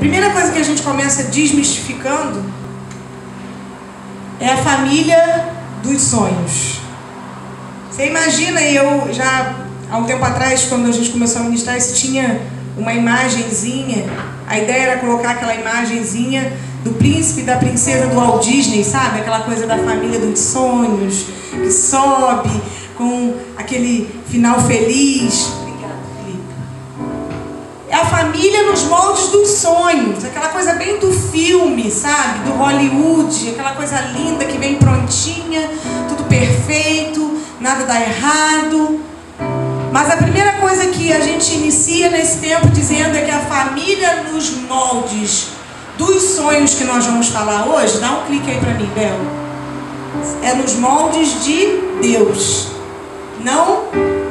primeira coisa que a gente começa desmistificando é a família dos sonhos. Você imagina, e eu já há um tempo atrás, quando a gente começou a ministrar, isso tinha uma imagenzinha. A ideia era colocar aquela imagenzinha do príncipe e da princesa do Walt Disney, sabe? Aquela coisa da família dos sonhos, que sobe com aquele final feliz. Obrigada, Felipe. É a família nos moldes dos sonhos, aquela coisa bem do filme, sabe? Do Hollywood, aquela coisa linda que vem prontinha, tudo perfeito, nada dá errado. Mas a primeira coisa que a gente inicia nesse tempo dizendo é que a família nos moldes dos sonhos que nós vamos falar hoje, dá um clique aí para mim, Bel. É nos moldes de Deus, não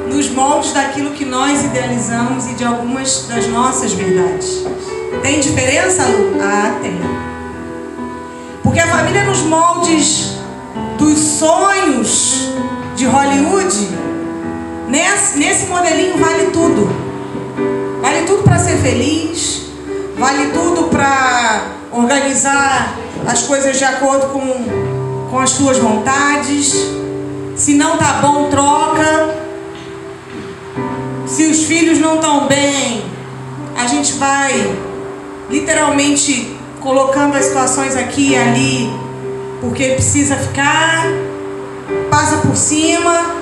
nos moldes daquilo que nós idealizamos e de algumas das nossas verdades. Tem diferença, Lu? Ah, tem. Porque a família nos moldes dos sonhos de Hollywood, nesse modelinho vale tudo. Vale tudo para ser feliz, vale tudo para organizar as coisas de acordo com as tuas vontades. Se não tá bom, troca. Se os filhos não estão bem, a gente vai literalmente colocando as situações aqui e ali, porque precisa ficar, passa por cima.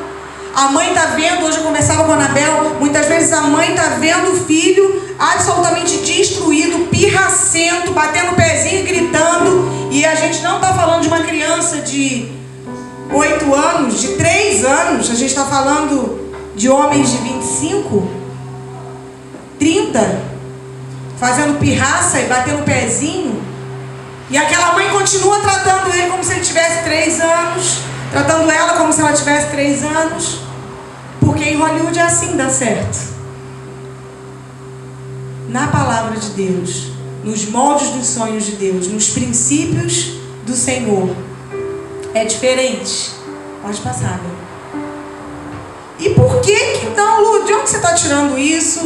A mãe está vendo, hoje eu conversava com a Anabel, muitas vezes a mãe está vendo o filho absolutamente destruído, pirracento, batendo o pezinho e gritando. E a gente não está falando de uma criança de 8 anos, de 3 anos, a gente está falando de homens de 25, 30, fazendo pirraça e batendo o pezinho. E aquela mãe continua tratando ele como se ele tivesse 3 anos, tratando ela como se ela tivesse 3 anos. Porque em Hollywood é assim, dá certo. Na palavra de Deus, nos moldes dos sonhos de Deus, nos princípios do Senhor, é diferente. Pode passar, né? E por que então, Lu, de onde você está tirando isso?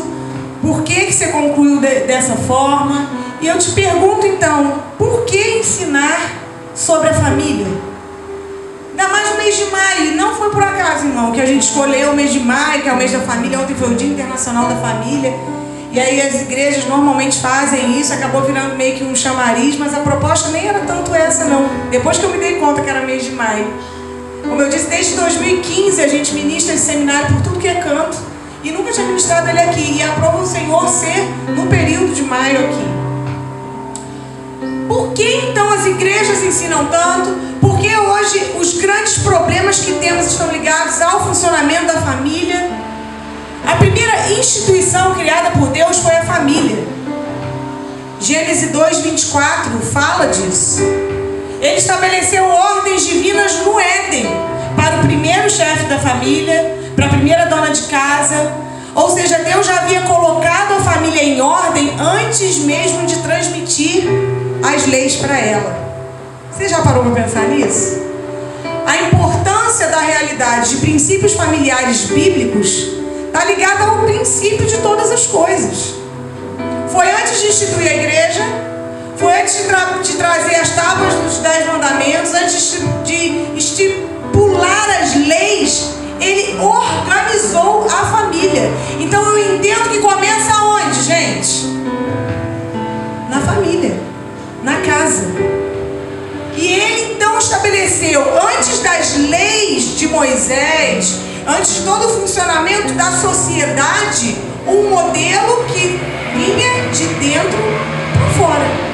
Por que você concluiu dessa forma? E eu te pergunto então, por que ensinar sobre a família? Ainda mais no mês de maio. Não foi por acaso, irmão, que a gente escolheu o mês de maio, que é o mês da família. Ontem foi o Dia Internacional da Família. E aí as igrejas normalmente fazem isso. Acabou virando meio que um chamariz, mas a proposta nem era tanto essa, não. Depois que eu me dei conta que era mês de maio. Como eu disse, desde 2015 a gente ministra esse seminário por tudo que é canto. E nunca tinha ministrado ele aqui. E aprova o Senhor ser no período de maio aqui. Por que então as igrejas ensinam tanto? Porque hoje os grandes problemas que temos estão ligados ao funcionamento da família. A primeira instituição criada por Deus foi a família. Gênesis 2:24 fala disso. Ele estabeleceu ordens divinas no Éden para o primeiro chefe da família, para a primeira dona de casa. Ou seja, Deus já havia colocado a família em ordem antes mesmo de transmitir as leis para ela. Você já parou para pensar nisso? A importância da realidade de princípios familiares bíblicos está ligada ao princípio de todas as coisas. Foi antes de instituir a igreja, foi antes de trazer as tábuas dos 10 mandamentos, antes de estipular as leis, ele organizou a família. Então eu entendo que começa onde, gente? Na família, na casa. E ele então estabeleceu, antes das leis de Moisés, antes de todo o funcionamento da sociedade, um modelo que vinha de dentro para fora.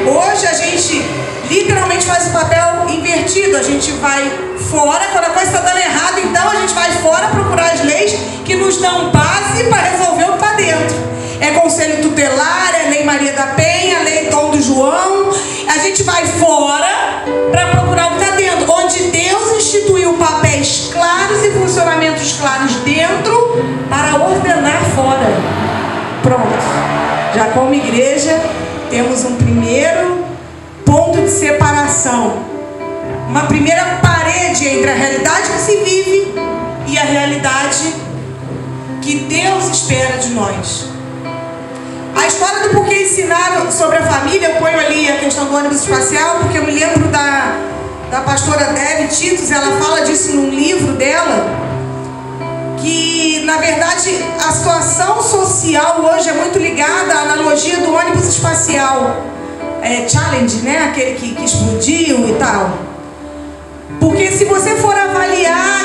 Hoje a gente literalmente faz o papel invertido. A gente vai fora, quando a coisa está dando errado, então a gente vai fora procurar as leis que nos dão base para resolver o que está dentro. É conselho tutelar, é lei Maria da Penha, lei Dom do João. A gente vai fora para procurar o que está dentro, onde Deus instituiu papéis claros e funcionamentos claros dentro para ordenar fora. Pronto. Já como igreja temos um primeiro ponto de separação, uma primeira parede entre a realidade que se vive e a realidade que Deus espera de nós. A história do porquê ensinaram sobre a família. Eu ponho ali a questão do ônibus espacial, porque eu me lembro da pastora Debbie Titus, ela fala disso num livro dela, que na verdade a situação social hoje é muito ligada à analogia do ônibus espacial, Challenge, né? Aquele que explodiu e tal. Porque se você for avaliar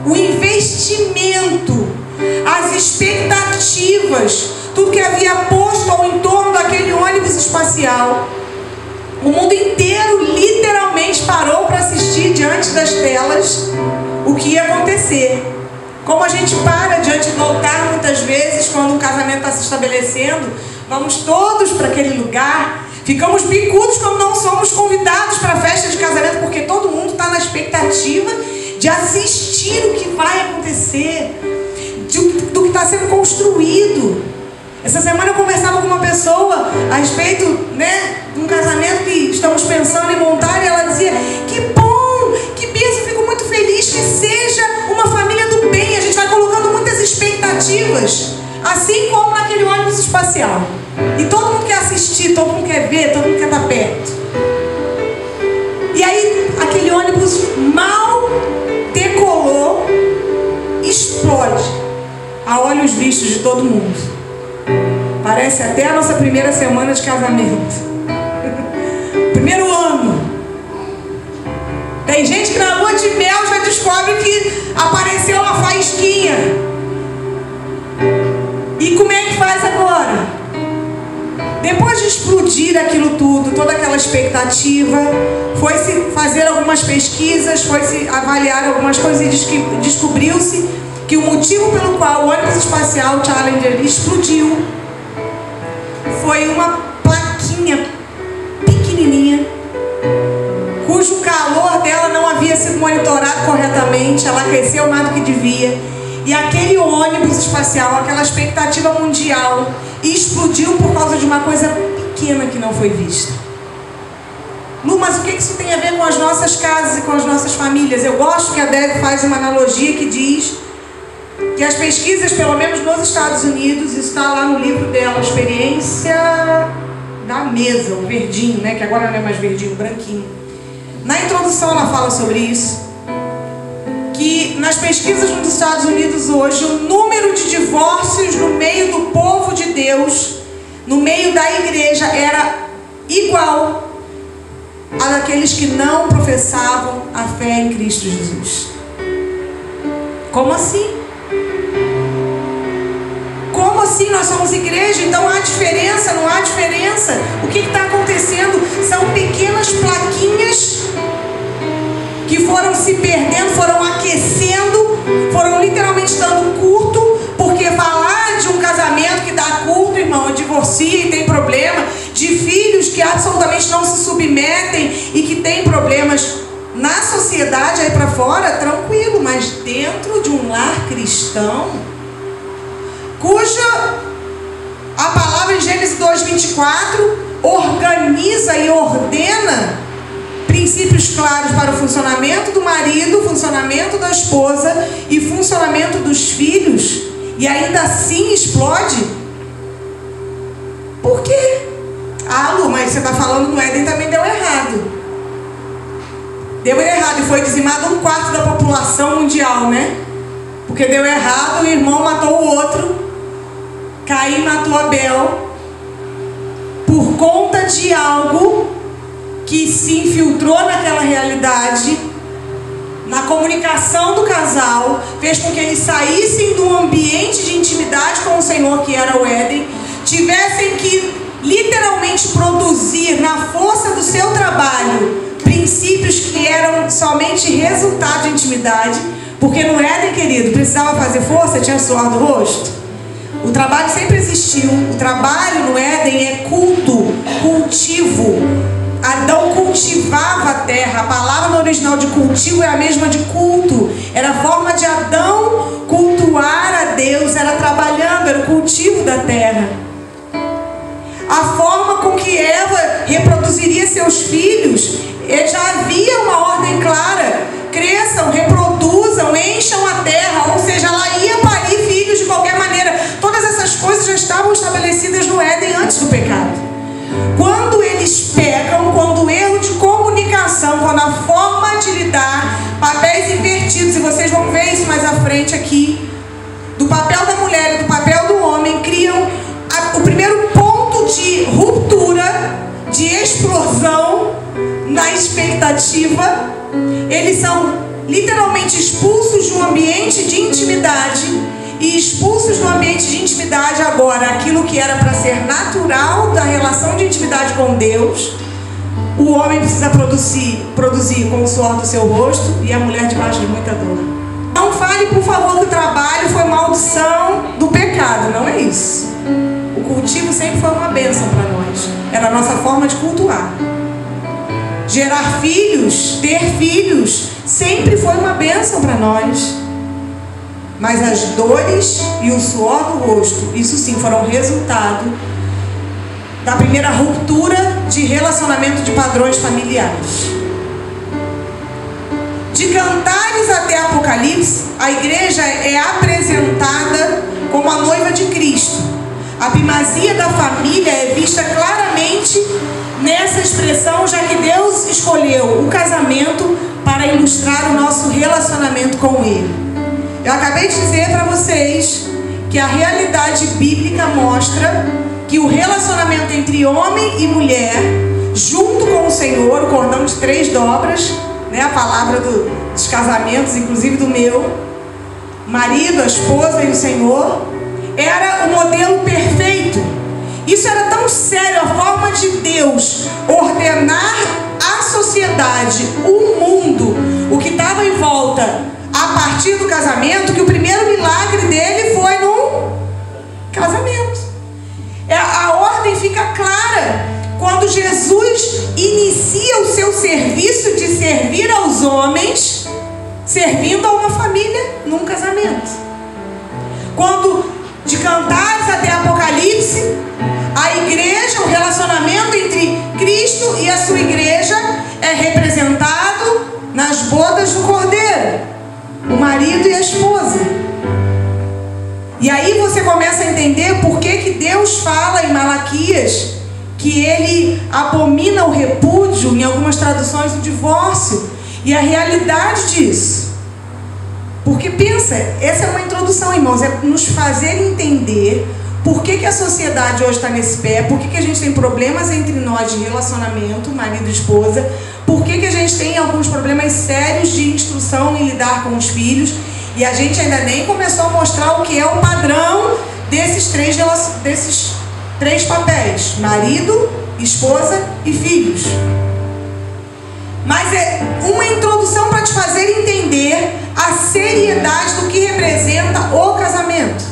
o investimento, as expectativas, tudo que havia posto ao entorno daquele ônibus espacial, o mundo inteiro literalmente parou para assistir diante das telas o que ia acontecer. Como a gente para diante do altar muitas vezes quando um casamento está se estabelecendo, vamos todos para aquele lugar, ficamos bicudos quando não somos convidados para a festa de casamento, porque todo mundo está na expectativa de assistir o que vai acontecer, do que está sendo construído. Essa semana eu conversava com uma pessoa a respeito, né, de um casamento que estamos pensando em montar, e ela dizia: que bom, que bênção, fico muito feliz que seja uma família do bem. A gente vai colocando muitas expectativas, assim como naquele ônibus espacial. E todo mundo quer assistir, todo mundo quer ver, todo mundo quer estar perto. E aí aquele ônibus mal decolou, explode a olhos vistos de todo mundo. Parece até a nossa primeira semana de casamento. Primeiro ano. Tem gente que na lua de mel já descobre que apareceu uma faísquinha. E como é que faz agora? Depois de explodir aquilo tudo, toda aquela expectativa, foi-se fazer algumas pesquisas, foi-se avaliar algumas coisas e descobriu-se que o motivo pelo qual o ônibus espacial Challenger explodiu foi uma plaquinha pequenininha, cujo calor dela não havia sido monitorado corretamente, ela aqueceu mais do que devia, e aquele ônibus espacial, aquela expectativa mundial, explodiu por causa de uma coisa pequena que não foi vista. Lu, mas o que isso tem a ver com as nossas casas e com as nossas famílias? Eu gosto que a Deb faz uma analogia que diz que as pesquisas, pelo menos nos Estados Unidos, isso está lá no livro dela, Experiência da Mesa, o verdinho, né? Que agora não é mais verdinho, branquinho. Na introdução ela fala sobre isso, que nas pesquisas nos Estados Unidos hoje, o número de divórcios no meio do povo de Deus, no meio da igreja, era igual a daqueles que não professavam a fé em Cristo Jesus. Como assim? Como assim? Nós somos igreja, então há diferença, não há diferença? O que está acontecendo? São pequenas plaquinhas que foram se perdendo, foram aquecendo, foram literalmente dando curto, porque falar de um casamento que dá curto, irmão, divorcia e tem problema, de filhos que absolutamente não se submetem e que tem problemas na sociedade aí para fora, tranquilo, mas dentro de um lar cristão, cuja a palavra em Gênesis 2:24 organiza e ordena princípios claros para o funcionamento do marido, funcionamento da esposa e funcionamento dos filhos, e ainda assim explode. Por quê? Ah, Lu, mas você está falando no Éden também deu errado. Deu errado e foi dizimado 1/4 da população mundial, né? Porque deu errado, o irmão matou o outro, Caim matou Abel, por conta de algo que se infiltrou naquela realidade, na comunicação do casal, fez com que eles saíssem do ambiente de intimidade com o Senhor, que era o Éden, tivessem que literalmente produzir na força do seu trabalho princípios que eram somente resultado de intimidade, porque no Éden, querido, precisava fazer força, tinha suor do rosto. O trabalho sempre existiu. O trabalho no Éden é culto, cultivo. Adão cultivava a terra. A palavra no original de cultivo é a mesma de culto. Era a forma de Adão cultuar a Deus. Era trabalhando, era o cultivo da terra. A forma com que Eva reproduziria seus filhos, já havia uma ordem clara: cresçam, reproduzam, encham a terra. Ou seja, ela ia parir filhos de qualquer maneira. Todas essas coisas já estavam estabelecidas estabelecidas no Éden antes do pecado. Quando eles pecam, quando o erro de comunicação, quando a forma de lidar, papéis invertidos, e vocês vão ver isso mais à frente aqui, do papel da mulher e do papel do homem, criam o primeiro ponto de ruptura, de explosão na expectativa. Eles são literalmente expulsos de um ambiente de intimidade, e expulsos do ambiente de intimidade agora, aquilo que era para ser natural da relação de intimidade com Deus, o homem precisa produzir com o suor do seu rosto, e a mulher debaixo de muita dor. Não fale, por favor, que o trabalho foi maldição do pecado, não é isso. O cultivo sempre foi uma bênção para nós, era a nossa forma de cultuar. Gerar filhos, ter filhos, sempre foi uma bênção para nós. Mas as dores e o suor do rosto, isso sim, foram resultado da primeira ruptura de relacionamento de padrões familiares. De Cantares até Apocalipse, a igreja é apresentada como a noiva de Cristo. A primazia da família é vista claramente nessa expressão, já que Deus escolheu o casamento para ilustrar o nosso relacionamento com Ele. Eu acabei de dizer para vocês que a realidade bíblica mostra que o relacionamento entre homem e mulher, junto com o Senhor, o cordão de 3 dobras, né, a palavra dos casamentos, inclusive do meu marido, a esposa e o Senhor, era o modelo perfeito. Isso era tão sério, a forma de Deus ordenar a sociedade, o mundo, o que estava em volta a partir do casamento, que o primeiro milagre dele foi num casamento. A ordem fica clara quando Jesus inicia o seu serviço de servir aos homens, servindo a uma família num casamento. Quando de Cantares até Apocalipse, a igreja, o relacionamento entre Cristo e a sua igreja é representado nas bodas do Cordeiro, o marido e a esposa. E aí você começa a entender por que Deus fala em Malaquias que ele abomina o repúdio, em algumas traduções o divórcio, e a realidade disso. Porque pensa, essa é uma introdução, irmãos, é nos fazer entender por que a sociedade hoje está nesse pé, por que a gente tem problemas entre nós de relacionamento, marido e esposa, por que a gente tem alguns problemas sérios de instrução em lidar com os filhos, e a gente ainda nem começou a mostrar o que é o padrão desses três papéis: marido, esposa e filhos. Mas é uma introdução para te fazer entender a seriedade do que representa o casamento.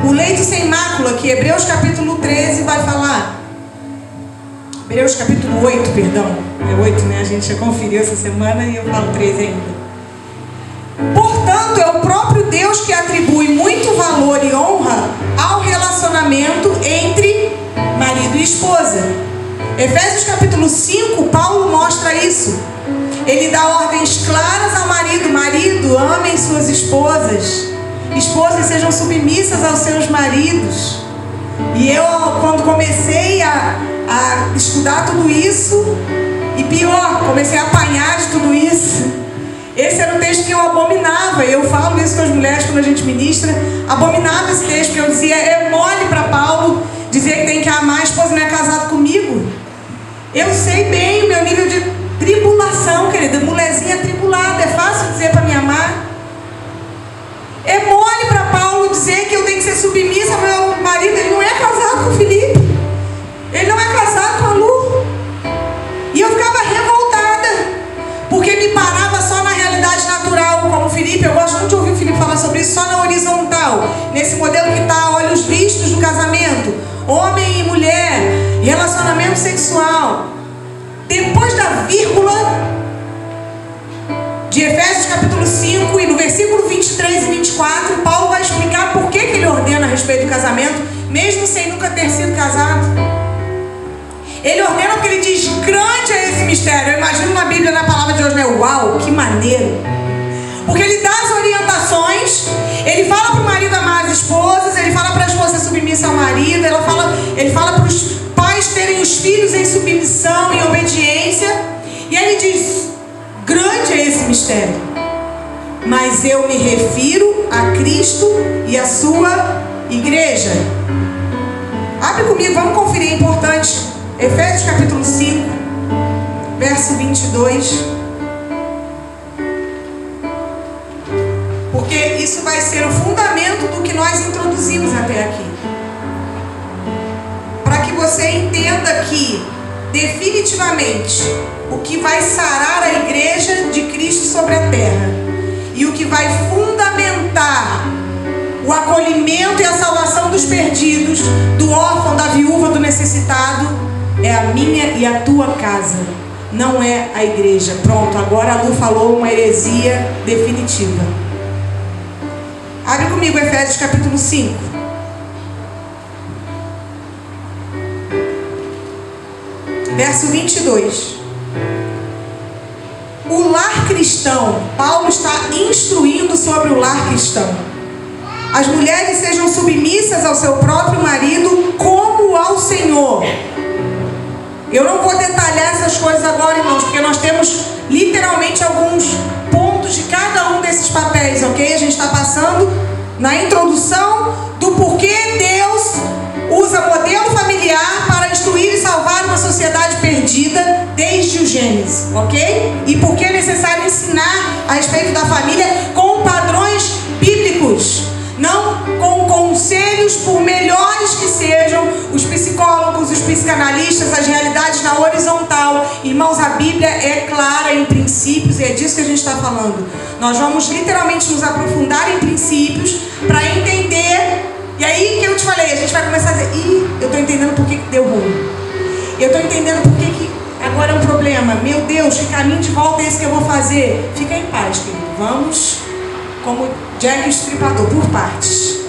O leito sem mácula, que Hebreus capítulo 13 vai falar. Hebreus capítulo 8, perdão. É 8, né? A gente já conferiu essa semana e eu falo 13 ainda. Portanto, é o próprio Deus que atribui muito valor e honra ao relacionamento entre marido e esposa. Efésios capítulo 5, Paulo mostra isso. Ele dá ordens claras ao marido: marido, amem suas esposas, esposas sejam submissas aos seus maridos. E eu, quando comecei a estudar tudo isso, e pior, comecei a apanhar de tudo isso, esse era o texto que eu abominava. E eu falo isso com as mulheres quando a gente ministra. Abominava esse texto, porque eu dizia: é mole para Paulo dizer que tem que amar a esposa, não é casado comigo. Eu sei bem o meu nível de tribulação, querida, mulherzinha tribulada. É fácil dizer para me amar. É mole para Paulo dizer que eu tenho que ser submissa ao meu marido. Ele não é casado com o Felipe, ele não é casado com a Lu. E eu ficava revoltada, porque me parava só na realidade natural, como o Felipe. Eu gosto muito de ouvir o Felipe falar sobre isso, só na horizontal, nesse modelo que está a olhos vistos do casamento, homem e mulher, relacionamento sexual. Depois da vírgula de Efésios capítulo 5, e no versículo 23 e 24, Paulo vai explicar por que ele ordena a respeito do casamento, mesmo sem nunca ter sido casado. Ele ordena porque ele diz: grande é esse mistério. Eu imagino na Bíblia, na palavra de hoje, né? Uau, que maneiro! Porque ele dá as orientações, ele fala para o marido amar esposas, ele fala para a esposa ser submissa ao marido, ele fala para os pais terem os filhos em submissão, em obediência. E aí ele diz: grande é esse mistério, mas eu me refiro a Cristo e a sua igreja. Abre comigo, vamos conferir, é importante. Efésios capítulo 5, verso 22. Porque isso vai ser o fundamento do que nós introduzimos até aqui. Para que você entenda que, definitivamente, o que vai sarar a igreja de Cristo sobre a terra e o que vai fundamentar o acolhimento e a salvação dos perdidos, do órfão, da viúva, do necessitado, é a minha e a tua casa, não é a igreja. Pronto, agora a Lu falou uma heresia definitiva. Abre comigo Efésios capítulo 5. Verso 22. O lar cristão, Paulo está instruindo sobre o lar cristão. As mulheres sejam submissas ao seu próprio marido como ao Senhor. Eu não vou detalhar essas coisas agora, irmãos, porque nós temos literalmente alguns pontos de cada um desses papéis, ok? A gente está passando na introdução do porquê Deus usa modelo familiar para instruir e salvar uma sociedade perdida desde o Gênesis, ok? E por que é necessário ensinar a respeito da família com padrões bíblicos, não com conselhos, por melhores que sejam os psicólogos, os psicanalistas, as realidades na horizontal. Irmãos, a Bíblia é clara em princípios e é disso que a gente está falando. Nós vamos literalmente nos aprofundar em princípios para entender. E aí que eu te falei, a gente vai começar a dizer: eu estou entendendo por que deu ruim. Eu estou entendendo por que agora é um problema. Meu Deus, que caminho de volta é esse que eu vou fazer? Fica em paz, querido. Vamos, como Jack o Estripador, por partes.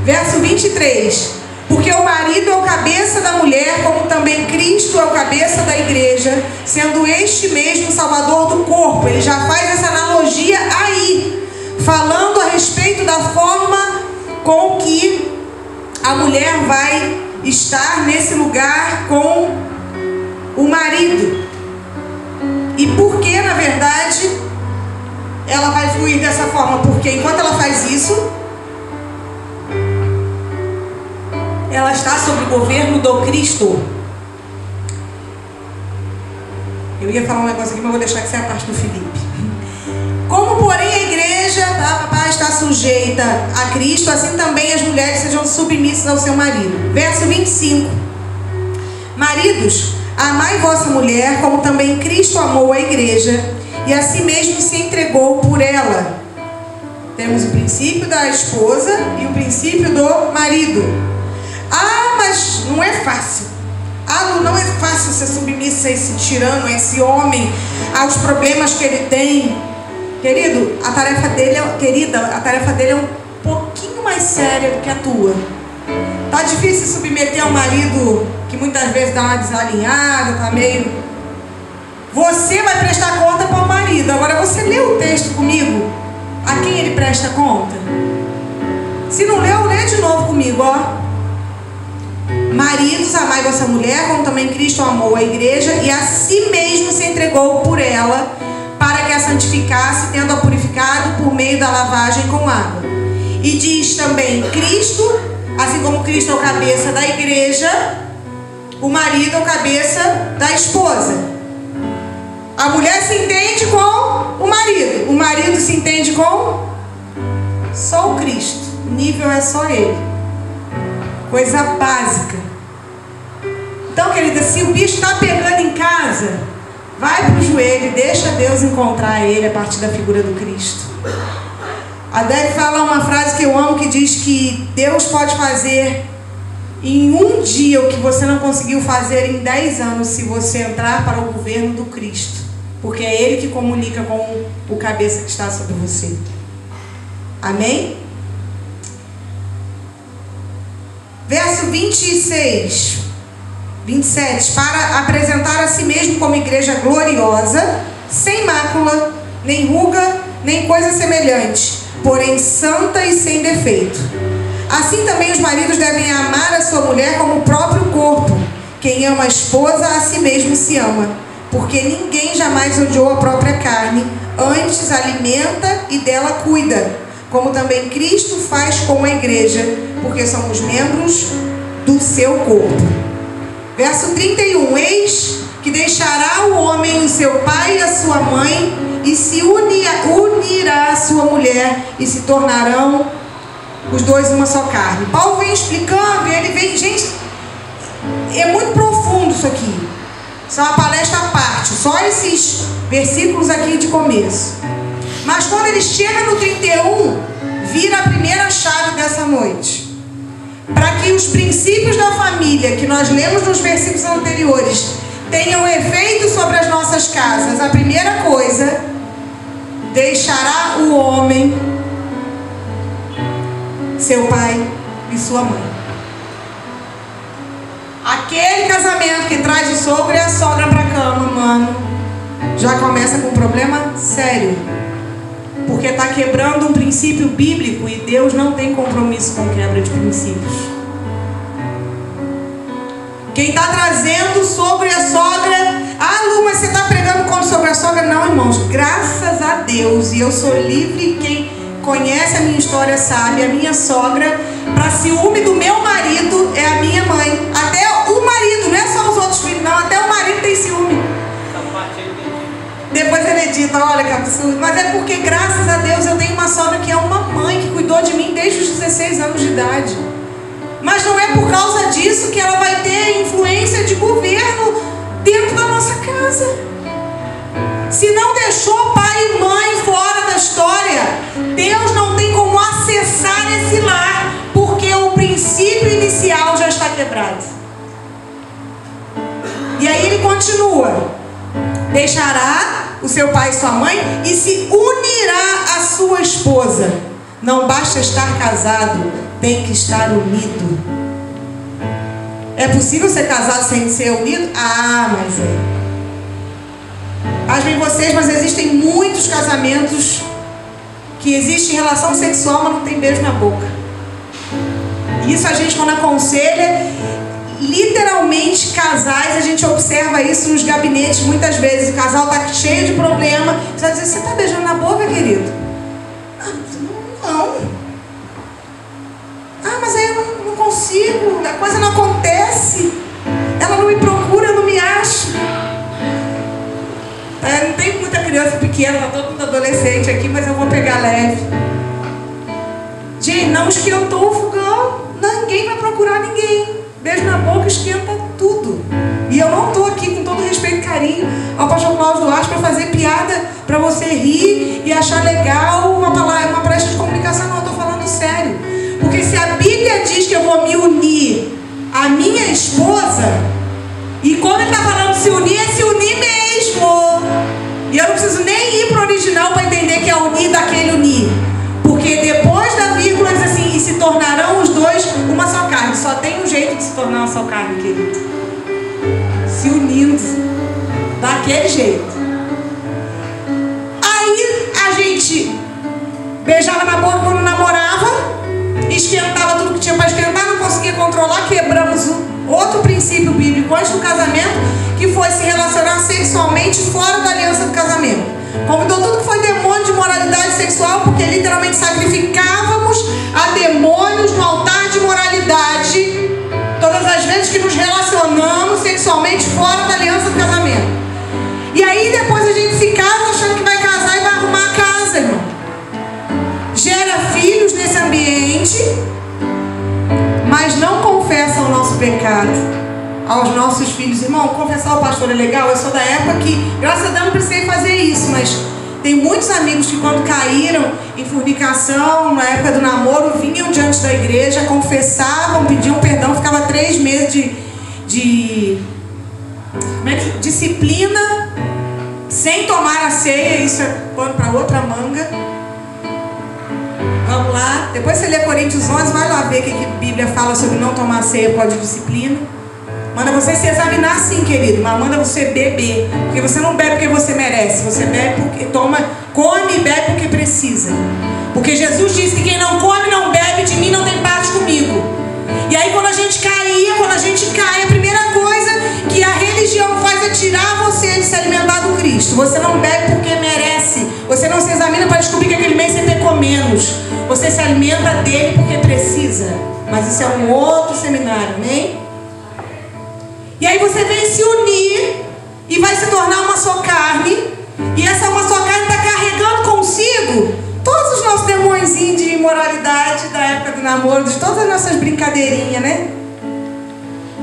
Verso 23. Porque o marido é o cabeça da mulher, como também Cristo é o cabeça da igreja, sendo este mesmo salvador do corpo. Ele já faz essa analogia aí, falando a respeito da forma com que a mulher vai estar nesse lugar com o marido. E por que, na verdade, ela vai fluir dessa forma? Porque enquanto ela faz isso, ela está sob o governo do Cristo. Eu ia falar um negócio aqui, mas vou deixar que seja a parte do Felipe. Como, porém, a igreja está sujeita a Cristo, assim também as mulheres sejam submissas ao seu marido. Verso 25. Maridos, amai vossa mulher, como também Cristo amou a igreja, e a si mesmo se entregou por ela. Temos o princípio da esposa e o princípio do marido. Ah, mas não é fácil. Não é fácil ser submissa a esse tirano, a esse homem, aos problemas que ele tem. Querido, a tarefa dele é um pouquinho mais séria do que a tua. Tá difícil submeter ao marido que muitas vezes dá uma desalinhada, tá meio... Você vai prestar conta para o marido. Agora você lê o texto comigo. A quem ele presta conta? Se não leu, lê de novo comigo, ó. Maridos, amai vossa mulher, como também Cristo amou a igreja, e a si mesmo se entregou por ela, para que a santificasse, tendo-a purificado por meio da lavagem com água. E diz também Cristo, assim como Cristo é o cabeça da igreja, o marido é o cabeça da esposa. A mulher se entende com o marido se entende com só o Cristo. O nível é só ele. Coisa básica. Então, querida, se o bicho está pegando em casa, vai para o joelho e deixa Deus encontrar ele a partir da figura do Cristo. A Débora fala uma frase que eu amo, que diz que Deus pode fazer em um dia o que você não conseguiu fazer em 10 anos, se você entrar para o governo do Cristo. Porque é ele que comunica com o cabeça que está sobre você. Amém? Verso 27. Para apresentar a si mesmo como igreja gloriosa, sem mácula, nem ruga, nem coisa semelhante, porém santa e sem defeito. Assim também os maridos devem amar a sua mulher como o próprio corpo. Quem ama a esposa, a si mesmo se ama, porque ninguém jamais odiou a própria carne, antes alimenta e dela cuida, como também Cristo faz com a igreja, porque somos membros do seu corpo. Verso 31. Eis que deixará o homem o seu pai e a sua mãe, e se unirá à sua mulher, e se tornarão os dois uma só carne. Paulo vem explicando, e ele vem... Gente, é muito profundo isso aqui. Isso é uma palestra à parte, só esses versículos aqui de começo. Mas quando ele chega no 31, vira a primeira chave dessa noite. Para que os princípios da família, que nós lemos nos versículos anteriores, tenham efeito sobre as nossas casas. A primeira coisa: deixará o homem seu pai e sua mãe. Aquele casamento que traz o sogro e a sogra para a cama, mano, já começa com um problema sério, porque está quebrando um princípio bíblico, e Deus não tem compromisso com quebra de princípios. Quem está trazendo o sogro e a sogra... Ah, Lu, mas você está pregando contra o sogro e a sogra? Não, irmãos, graças a Deus, e eu sou livre. Quem conhece a minha história sabe, a minha sogra, para ciúme do meu marido, é a minha mãe. Até o marido, não é só os outros filhos, não, até o marido tem ciúme. Depois ele edita, olha que absurdo. Mas é porque, graças a Deus, eu tenho uma sogra que é uma mãe, que cuidou de mim desde os 16 anos de idade. Mas não é por causa disso que ela vai ter influência de governo dentro da nossa casa. Se não deixou pai e mãe fora da história, Deus não tem como acessar esse lar, porque o princípio inicial já está quebrado. E aí ele continua: deixará o seu pai e sua mãe e se unirá à sua esposa. Não basta estar casado, tem que estar unido. É possível ser casado sem ser unido? Ah, mas é. Pasmem vocês, mas existem muitos casamentos que existe relação sexual, mas não tem beijo na boca. Isso a gente, quando aconselha, literalmente casais, a gente observa isso nos gabinetes muitas vezes. O casal está cheio de problema. Você vai dizer: você está beijando na boca, querido? Não. Ah, mas aí eu não consigo, a coisa não acontece. Ela não me procura, eu não me acho. Não tem muita criança pequena, tá todo mundo adolescente aqui, mas eu vou pegar leve. Gente, não esquentou o fogão, ninguém vai procurar ninguém. Beijo na boca esquenta tudo. E eu não estou aqui, com todo respeito e carinho ao pastor Cláudio Duarte, para fazer piada, para você rir e achar legal uma palestra de comunicação. Não, eu estou falando sério. Porque se a Bíblia diz que eu vou me unir à minha esposa, e quando ele está falando se unir, é se unir mesmo. E eu não preciso nem ir para o original para entender que é unir daquele unir. Porque depois da vírgula diz assim: e se tornarão os dois uma só carne. Só tem um jeito de se tornar uma só carne, querido: se unindo daquele jeito. Aí a gente beijava na boca quando namorava, esquentava tudo que tinha para esquentar, não conseguia controlar, quebramos outro princípio bíblico antes do casamento, que foi se relacionar sexualmente fora da aliança do casamento. Convidou tudo que foi demônio de moralidade sexual, porque literalmente sacrificávamos a demônios no altar de moralidade todas as vezes que nos relacionamos sexualmente fora da aliança do casamento. E aí depois a gente se casa achando que vai casar e vai arrumar a casa, irmão. Gera filhos nesse ambiente, mas não confessa o nosso pecado aos nossos filhos. Irmão, confessar ao pastor é legal. Eu sou da época que, graças a Deus, não precisei fazer isso, mas tem muitos amigos que, quando caíram em fornicação, na época do namoro, vinham diante da igreja, confessavam, pediam perdão, ficava 3 meses de disciplina, sem tomar a ceia. Isso é pano para outra manga. Vamos lá, depois você lê Coríntios 11, vai lá ver o que a Bíblia fala sobre não tomar ceia por causa de disciplina. Manda você se examinar sim, querido, mas manda você beber, porque você não bebe porque você merece, você bebe porque come e bebe porque precisa. Porque Jesus disse que quem não come, não bebe de mim, não tem parte comigo. E aí quando a gente cai, a primeira coisa que a religião faz é tirar você de se alimentar do Cristo. Você não bebe porque merece. Você não se examina para descobrir que aquele mês você pecou menos. Você se alimenta dele porque precisa. Mas isso é um outro seminário, amém? E aí você vem se unir e vai se tornar uma só carne. E essa uma só carne está carregando consigo todos os nossos demôniozinhos de imoralidade da época do namoro, de todas as nossas brincadeirinhas, né?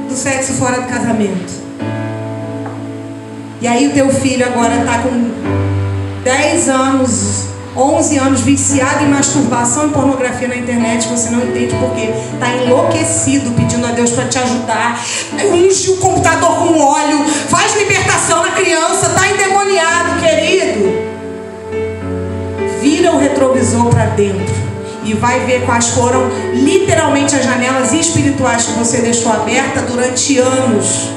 Do sexo fora do casamento. E aí o teu filho agora está com 10 anos, 11 anos, viciado em masturbação e pornografia na internet. Você não entende porque está enlouquecido, pedindo a Deus para te ajudar. Unge o computador com óleo, faz libertação na criança, está endemoniado, querido. Vira o retrovisor para dentro e vai ver quais foram literalmente as janelas espirituais que você deixou aberta durante anos.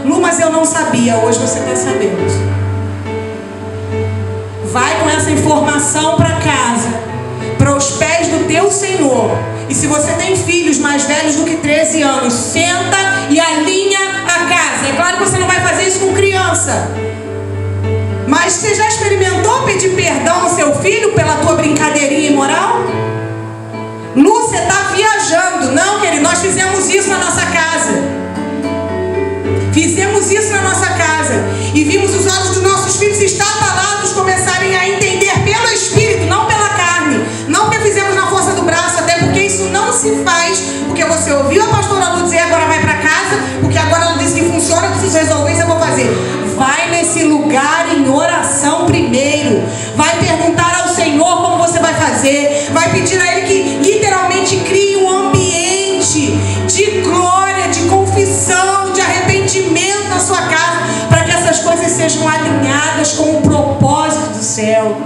Lu, mas eu não sabia. Hoje você está sabendo. Vai com essa informação para casa, para os pés do teu Senhor. E se você tem filhos mais velhos do que 13 anos, senta e alinha a casa. É claro que você não vai fazer isso com criança. Mas você já experimentou pedir perdão ao seu filho pela tua brincadeirinha imoral? Lu, você está viajando. Não, querido, nós fizemos isso na nossa casa. Fizemos isso na nossa casa. E vimos os olhos dos nossos filhos estatalados começarem a entender pelo Espírito, não pela carne. Não porque fizemos na força do braço, até porque isso não se faz. Porque você ouviu a pastora Lu dizer, agora vai para casa, porque agora ela disse que funciona, eu preciso resolver isso, eu vou fazer. Vai nesse lugar em oração primeiro. Vai perguntar ao Senhor como você vai fazer. Vai pedir a Ele que literalmente crie um ambiente de glória, de confissão, de arrependimento na sua casa, para que essas coisas sejam alinhadas com o propósito do céu.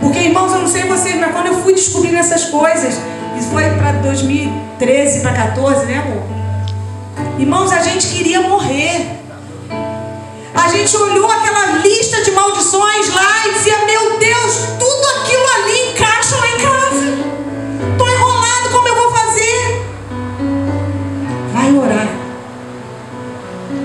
Porque, irmãos, eu não sei vocês, mas quando eu fui descobrindo essas coisas, isso foi para 2013, para 14, né, amor? Irmãos, a gente queria morrer. A gente olhou aquela lista de maldições lá e dizia, meu Deus, tudo aquilo ali encaixa lá em casa. Estou enrolado, como eu vou fazer? Vai orar.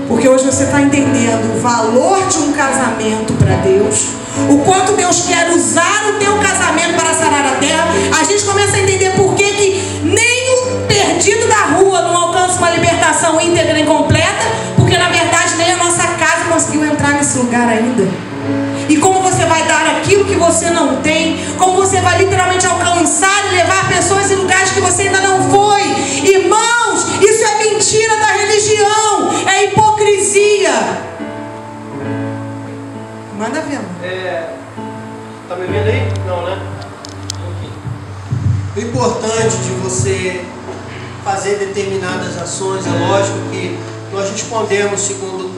Porque hoje você está entendendo o valor de um casamento para Deus, o quanto Deus quer usar o teu casamento para sarar a terra. A gente começa a entender por que nem o perdido da rua não alcança uma libertação íntegra e completa, porque na verdade nem a nossa casa conseguiu entrar nesse lugar ainda. E como você vai dar aquilo que você não tem, como você vai literalmente alcançar e levar pessoas em lugares que você ainda não foi. Irmãos, isso é mentira da religião, é hipocrisia. Manda ver, amor. Tá me vendo aí? Não, né? O importante de você fazer determinadas ações, é lógico que nós respondemos segundo o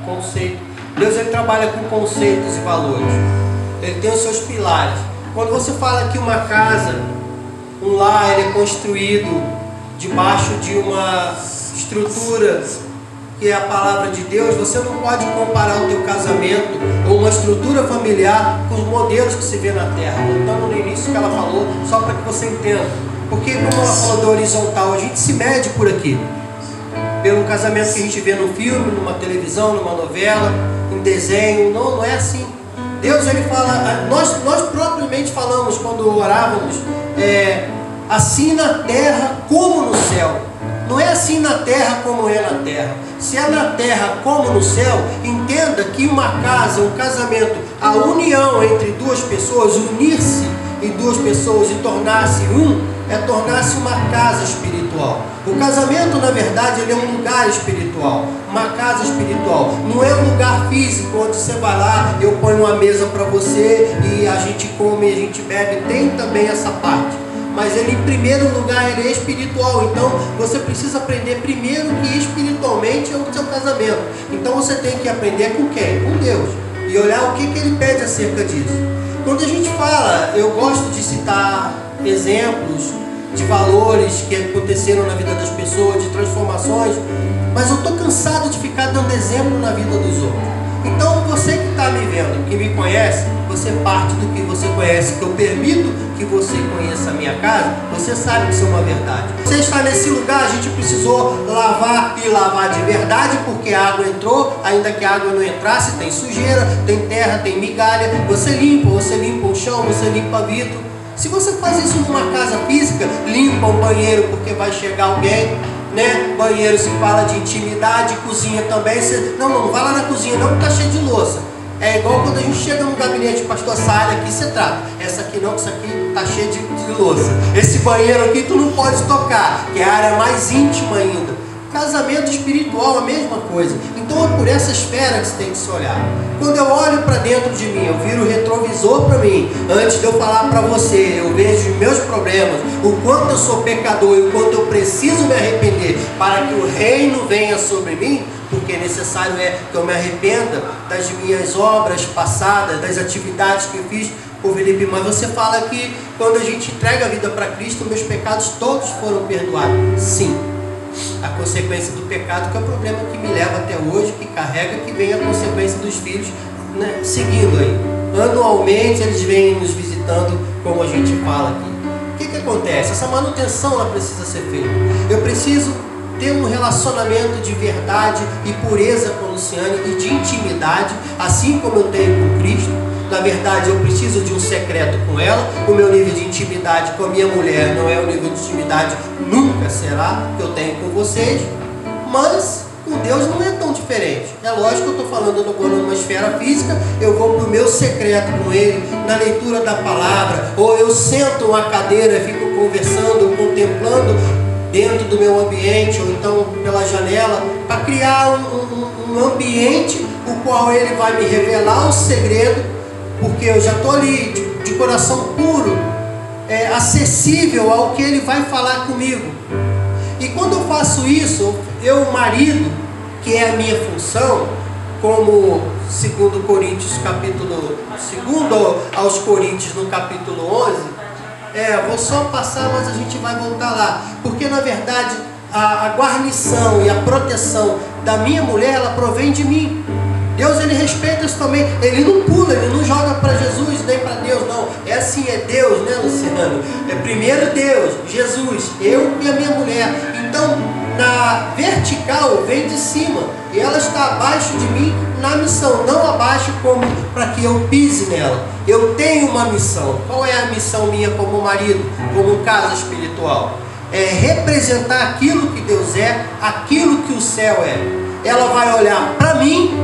conceito. Deus, ele trabalha com conceitos e valores. Ele tem os seus pilares. Quando você fala que uma casa, um lar, ele é construído debaixo de uma estrutura que é a palavra de Deus, você não pode comparar o teu casamento ou uma estrutura familiar com os modelos que se vê na terra. Voltando no início que ela falou, só para que você entenda. Porque como ela falou da horizontal, a gente se mede por aqui. Pelo casamento que a gente vê no filme, numa televisão, numa novela, em desenho. Não é assim. Deus, ele fala, nós propriamente falamos quando orávamos, assim na terra como no céu. Não é assim na terra como é na terra. Se é na terra como no céu, entenda que uma casa, um casamento, a união entre duas pessoas, unir-se em duas pessoas e tornar-se é tornar-se uma casa espiritual. O casamento, na verdade, ele é um lugar espiritual, uma casa espiritual. Não é um lugar físico onde você vai lá, eu ponho uma mesa para você e a gente come, a gente bebe. Tem também essa parte. Mas ele, em primeiro lugar, ele é espiritual. Então, você precisa aprender primeiro que espiritualmente é o seu casamento. Então, você tem que aprender com quem? Com Deus. E olhar o que ele pede acerca disso. Quando a gente fala, eu gosto de citar exemplos de valores que aconteceram na vida das pessoas, de transformações, mas eu estou cansado de ficar dando exemplo na vida dos outros. Então você que está me vendo, que me conhece, você parte do que você conhece, que eu permito que você conheça a minha casa, você sabe que isso é uma verdade. Você está nesse lugar, a gente precisou lavar e lavar de verdade, porque a água entrou, ainda que a água não entrasse, tem sujeira, tem terra, tem migalha, você limpa o chão, você limpa vidro. Se você faz isso numa casa física, limpa o banheiro porque vai chegar alguém, né? Banheiro se fala de intimidade, cozinha também. Não vai lá na cozinha não, porque está cheio de louça. É igual quando a gente chega no gabinete, pastor, sai daqui, você trata. Essa aqui não, isso aqui está cheio de louça. Esse banheiro aqui tu não pode tocar, que é a área mais íntima ainda. Casamento espiritual, a mesma coisa. Então é por essa esfera que você tem que se olhar. Quando eu olho para dentro de mim, eu viro o retrovisor para mim. Antes de eu falar para você, eu vejo os meus problemas, o quanto eu sou pecador e o quanto eu preciso me arrepender para que o reino venha sobre mim, porque necessário é que eu me arrependa das minhas obras passadas, das atividades que eu fiz. Pô, Felipe, mas você fala que quando a gente entrega a vida para Cristo, meus pecados todos foram perdoados. Sim. A consequência do pecado, que é o problema que me leva até hoje, que carrega, que vem a consequência dos filhos, né, seguindo aí. Anualmente eles vêm nos visitando, como a gente fala aqui. O que acontece? Essa manutenção ela precisa ser feita. Eu preciso ter um relacionamento de verdade e pureza com a Luciane e de intimidade, assim como eu tenho com Cristo. Na verdade, eu preciso de um secreto com ela. O meu nível de intimidade com a minha mulher não é o nível de intimidade, nunca será, que eu tenho com vocês. Mas com Deus não é tão diferente. É lógico que eu estou falando agora numa esfera física, eu vou para o meu secreto com Ele, na leitura da palavra, ou eu sento uma cadeira e fico conversando, contemplando dentro do meu ambiente, ou então pela janela, para criar um ambiente o qual Ele vai me revelar o segredo, porque eu já estou ali de coração puro, acessível ao que Ele vai falar comigo. E quando eu faço isso, eu, marido, que é a minha função, como segundo Coríntios capítulo 2 aos Coríntios no capítulo 11, vou só passar, mas a gente vai voltar lá, porque na verdade a guarnição e a proteção da minha mulher, ela provém de mim. Deus, Ele respeita isso também. Ele não pula, Ele não joga para Jesus nem para Deus, não. É assim, é Deus, né, Luciano? É primeiro Deus, Jesus, eu e a minha mulher. Então, na vertical vem de cima, e ela está abaixo de mim na missão, não abaixo como para que eu pise nela. Eu tenho uma missão. Qual é a missão minha como marido, como casa espiritual? É representar aquilo que Deus é, aquilo que o céu é. Ela vai olhar para mim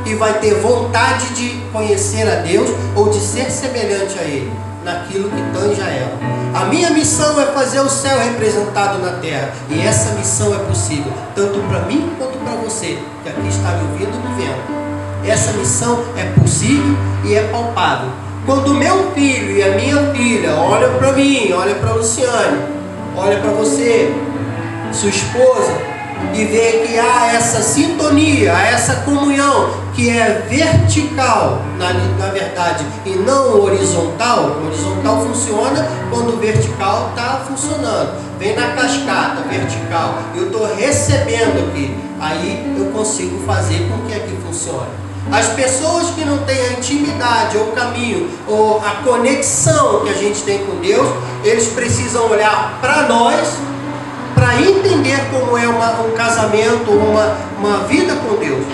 e vai ter vontade de conhecer a Deus ou de ser semelhante a Ele, naquilo que tange a ela. A minha missão é fazer o céu representado na terra, e essa missão é possível, tanto para mim quanto para você, que aqui está me ouvindo e me vendo. Essa missão é possível e é palpável. Quando o meu filho e a minha filha olham para mim, olham para a Luciane, olham para você, sua esposa, e ver que há essa sintonia, há essa comunhão que é vertical, na verdade, e não horizontal. O horizontal funciona quando o vertical está funcionando. Vem na cascata vertical, eu estou recebendo aqui, aí eu consigo fazer com que aqui funcione. As pessoas que não têm a intimidade, ou o caminho, ou a conexão que a gente tem com Deus, eles precisam olhar para nós, para entender como é um casamento, uma vida com Deus.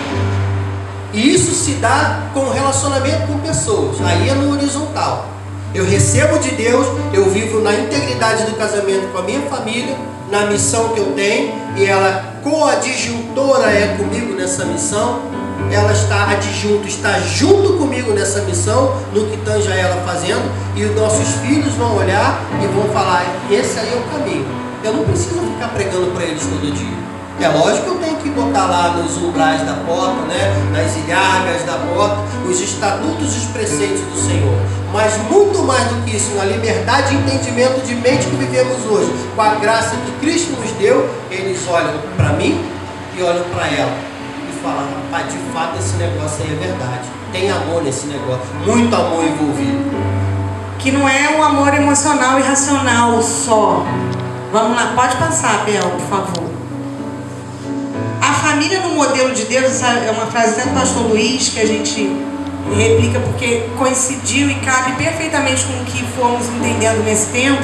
E isso se dá com relacionamento com pessoas. Aí é no horizontal. Eu recebo de Deus, eu vivo na integridade do casamento com a minha família, na missão que eu tenho, e ela coadjuntora é comigo nessa missão. Ela está adjunto, está junto comigo nessa missão, no que tange a ela fazendo, e os nossos filhos vão olhar e vão falar, esse aí é o caminho. Eu não preciso ficar pregando para eles todo dia. É lógico que eu tenho que botar lá nos umbrais da porta, né, nas ilhargas da porta, os estatutos e os preceitos do Senhor. Mas muito mais do que isso, na liberdade e entendimento de mente que vivemos hoje, com a graça que Cristo nos deu, eles olham para mim e olham para ela e falam, rapaz, de fato esse negócio aí é verdade. Tem amor nesse negócio, muito amor envolvido. Que não é um amor emocional e racional só. Vamos lá, pode passar, Bel, por favor. A família no modelo de Deus, essa é uma frase até do pastor Luiz, que a gente replica porque coincidiu e cabe perfeitamente com o que fomos entendendo nesse tempo,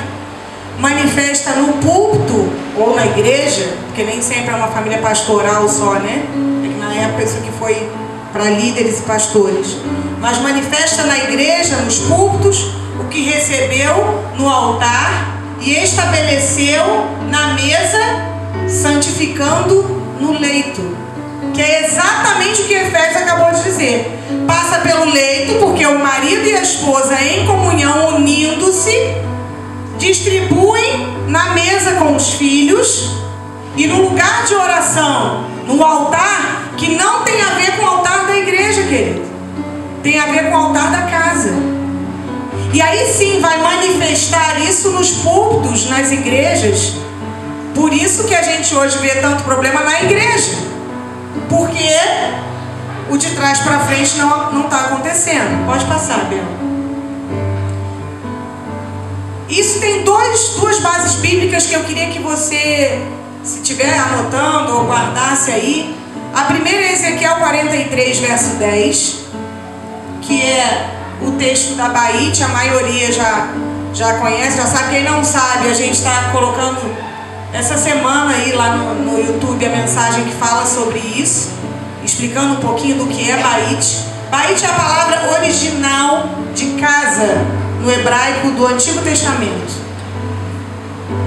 manifesta no púlpito ou na igreja, porque nem sempre é uma família pastoral só, né? É que na época isso aqui foi para líderes e pastores, mas manifesta na igreja, nos púlpitos, o que recebeu no altar e estabeleceu na mesa, santificando no leito, que é exatamente o que Efésios acabou de dizer. Passa pelo leito, porque o marido e a esposa em comunhão, unindo-se, distribuem na mesa com os filhos, e no lugar de oração, no altar, que não tem a ver com o altar da igreja, querido, tem a ver com o altar da casa. E aí sim vai manifestar isso nos púlpitos, nas igrejas. Por isso que a gente hoje vê tanto problema na igreja, porque o de trás para frente não está acontecendo. Pode passar, Bel. Isso tem duas bases bíblicas que eu queria que você, se estiver anotando ou guardasse aí. A primeira é Ezequiel 43, verso 10, que é o texto da Baite. A maioria já conhece, já sabe. Quem não sabe, a gente está colocando essa semana aí lá no YouTube a mensagem que fala sobre isso, explicando um pouquinho do que é Baite. Baite é a palavra original de casa no hebraico do Antigo Testamento.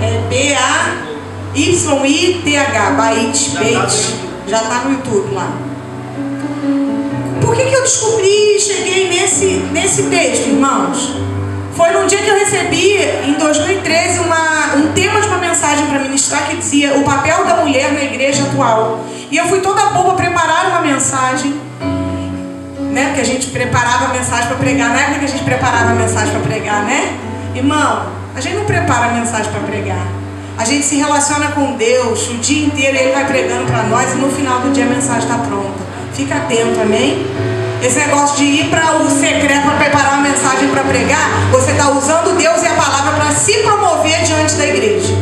É B-A-Y-I-T-H, Baite, Beit. Já está no YouTube lá. Por que eu descobri e cheguei nesse texto, irmãos? Foi num dia que eu recebi, em 2013, um tema de uma mensagem para ministrar que dizia o papel da mulher na igreja atual. E eu fui toda boba preparar uma mensagem, né? Porque a gente preparava a mensagem para pregar. Na época que a gente preparava a mensagem para pregar, né? Irmão, a gente não prepara a mensagem para pregar. A gente se relaciona com Deus o dia inteiro, Ele vai pregando para nós e no final do dia a mensagem está pronta. Fica atento, amém? Esse negócio de ir para o secreto para preparar uma mensagem para pregar, você está usando Deus e a palavra para se promover diante da igreja.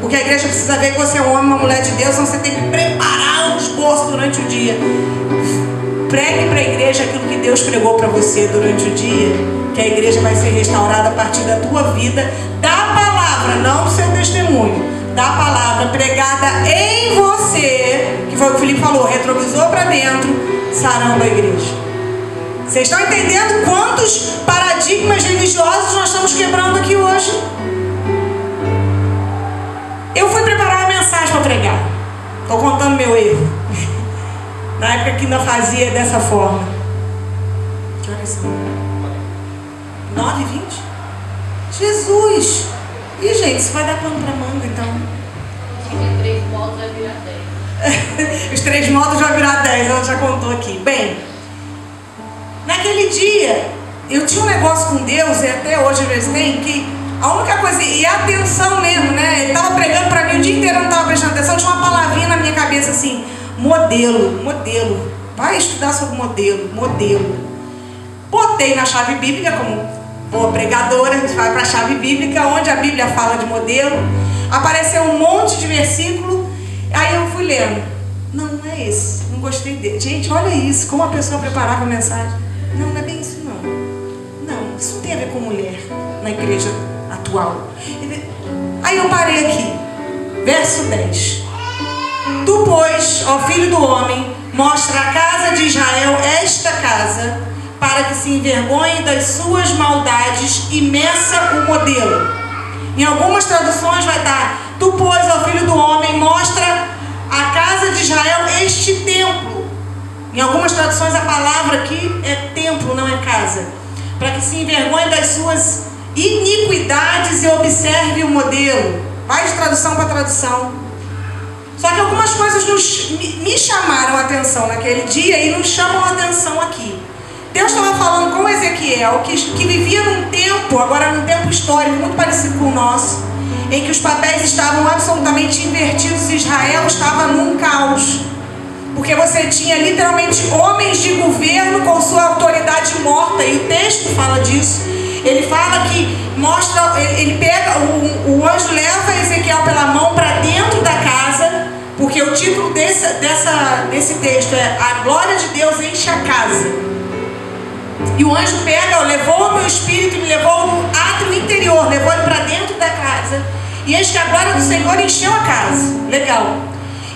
Porque a igreja precisa ver que você é um homem, uma mulher de Deus, então você tem que preparar um esboço durante o dia. Pregue para a igreja aquilo que Deus pregou para você durante o dia, que a igreja vai ser restaurada a partir da tua vida, da palavra, não do seu testemunho, da palavra pregada em você, que foi o que o Felipe falou, retrovisor para dentro, sarando a igreja. Vocês estão entendendo quantos paradigmas religiosos nós estamos quebrando aqui hoje? Eu fui preparar uma mensagem para pregar. Estou contando meu erro. Na época que ainda fazia dessa forma. Que horas são? 9h20? Jesus! E gente, isso vai dar pano para manga então. Os 3 modos vai virar 10. Os 3 modos vai virar 10, ela já contou aqui. Bem, naquele dia, eu tinha um negócio com Deus, e até hoje às vezes tem, que a única coisa, e a atenção mesmo, né? Ele estava pregando para mim o dia inteiro, eu não estava prestando atenção, tinha uma palavrinha na minha cabeça assim, modelo. Vai estudar sobre modelo. Botei na chave bíblica, como boa pregadora, a gente vai para a chave bíblica, onde a Bíblia fala de modelo. Apareceu um monte de versículo, aí eu fui lendo. Não é esse, não gostei dele. Gente, olha isso, como a pessoa preparava a mensagem. Não é bem isso não. Não, isso não tem a ver com mulher na igreja atual. Aí eu parei aqui, verso 10. Tu, pois, ó filho do homem, mostra a casa de Israel esta casa, para que se envergonhe das suas maldades e meça o modelo. Em algumas traduções vai estar: tu, pois, ó filho do homem, mostra a casa de Israel este templo. Em algumas traduções a palavra aqui é templo, não é casa. Para que se envergonhe das suas iniquidades e observe o modelo. Vai de tradução para tradução. Só que algumas coisas me chamaram a atenção naquele dia e nos chamam a atenção aqui. Deus estava falando com Ezequiel, que vivia num tempo, agora num tempo histórico muito parecido com o nosso, em que os papéis estavam absolutamente invertidos e Israel estava num caos. Porque você tinha literalmente homens de governo com sua autoridade morta, e o texto fala disso. Ele fala que ele pega, o anjo leva Ezequiel pela mão para dentro da casa, Porque o título desse texto é A Glória de Deus Enche a Casa. E o anjo levou o meu espírito e me levou no átrio interior, levou ele para dentro da casa. E eis que a glória do Senhor encheu a casa. Legal.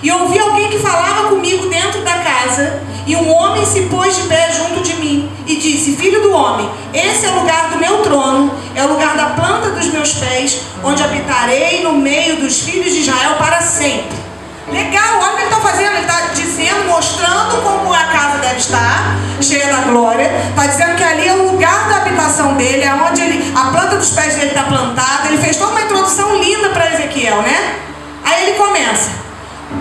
E eu ouvi alguém que falava comigo dentro da casa. E um homem se pôs de pé junto de mim e disse: Filho do homem, esse é o lugar do meu trono, é o lugar da planta dos meus pés, onde habitarei no meio dos filhos de Israel para sempre. Legal, olha o que ele está fazendo. Ele está dizendo, mostrando como a casa deve estar, cheia da glória. Está dizendo que ali é o lugar da habitação dele, é onde a planta dos pés dele está plantada. Ele fez toda uma introdução linda para Ezequiel, né? Aí ele começa: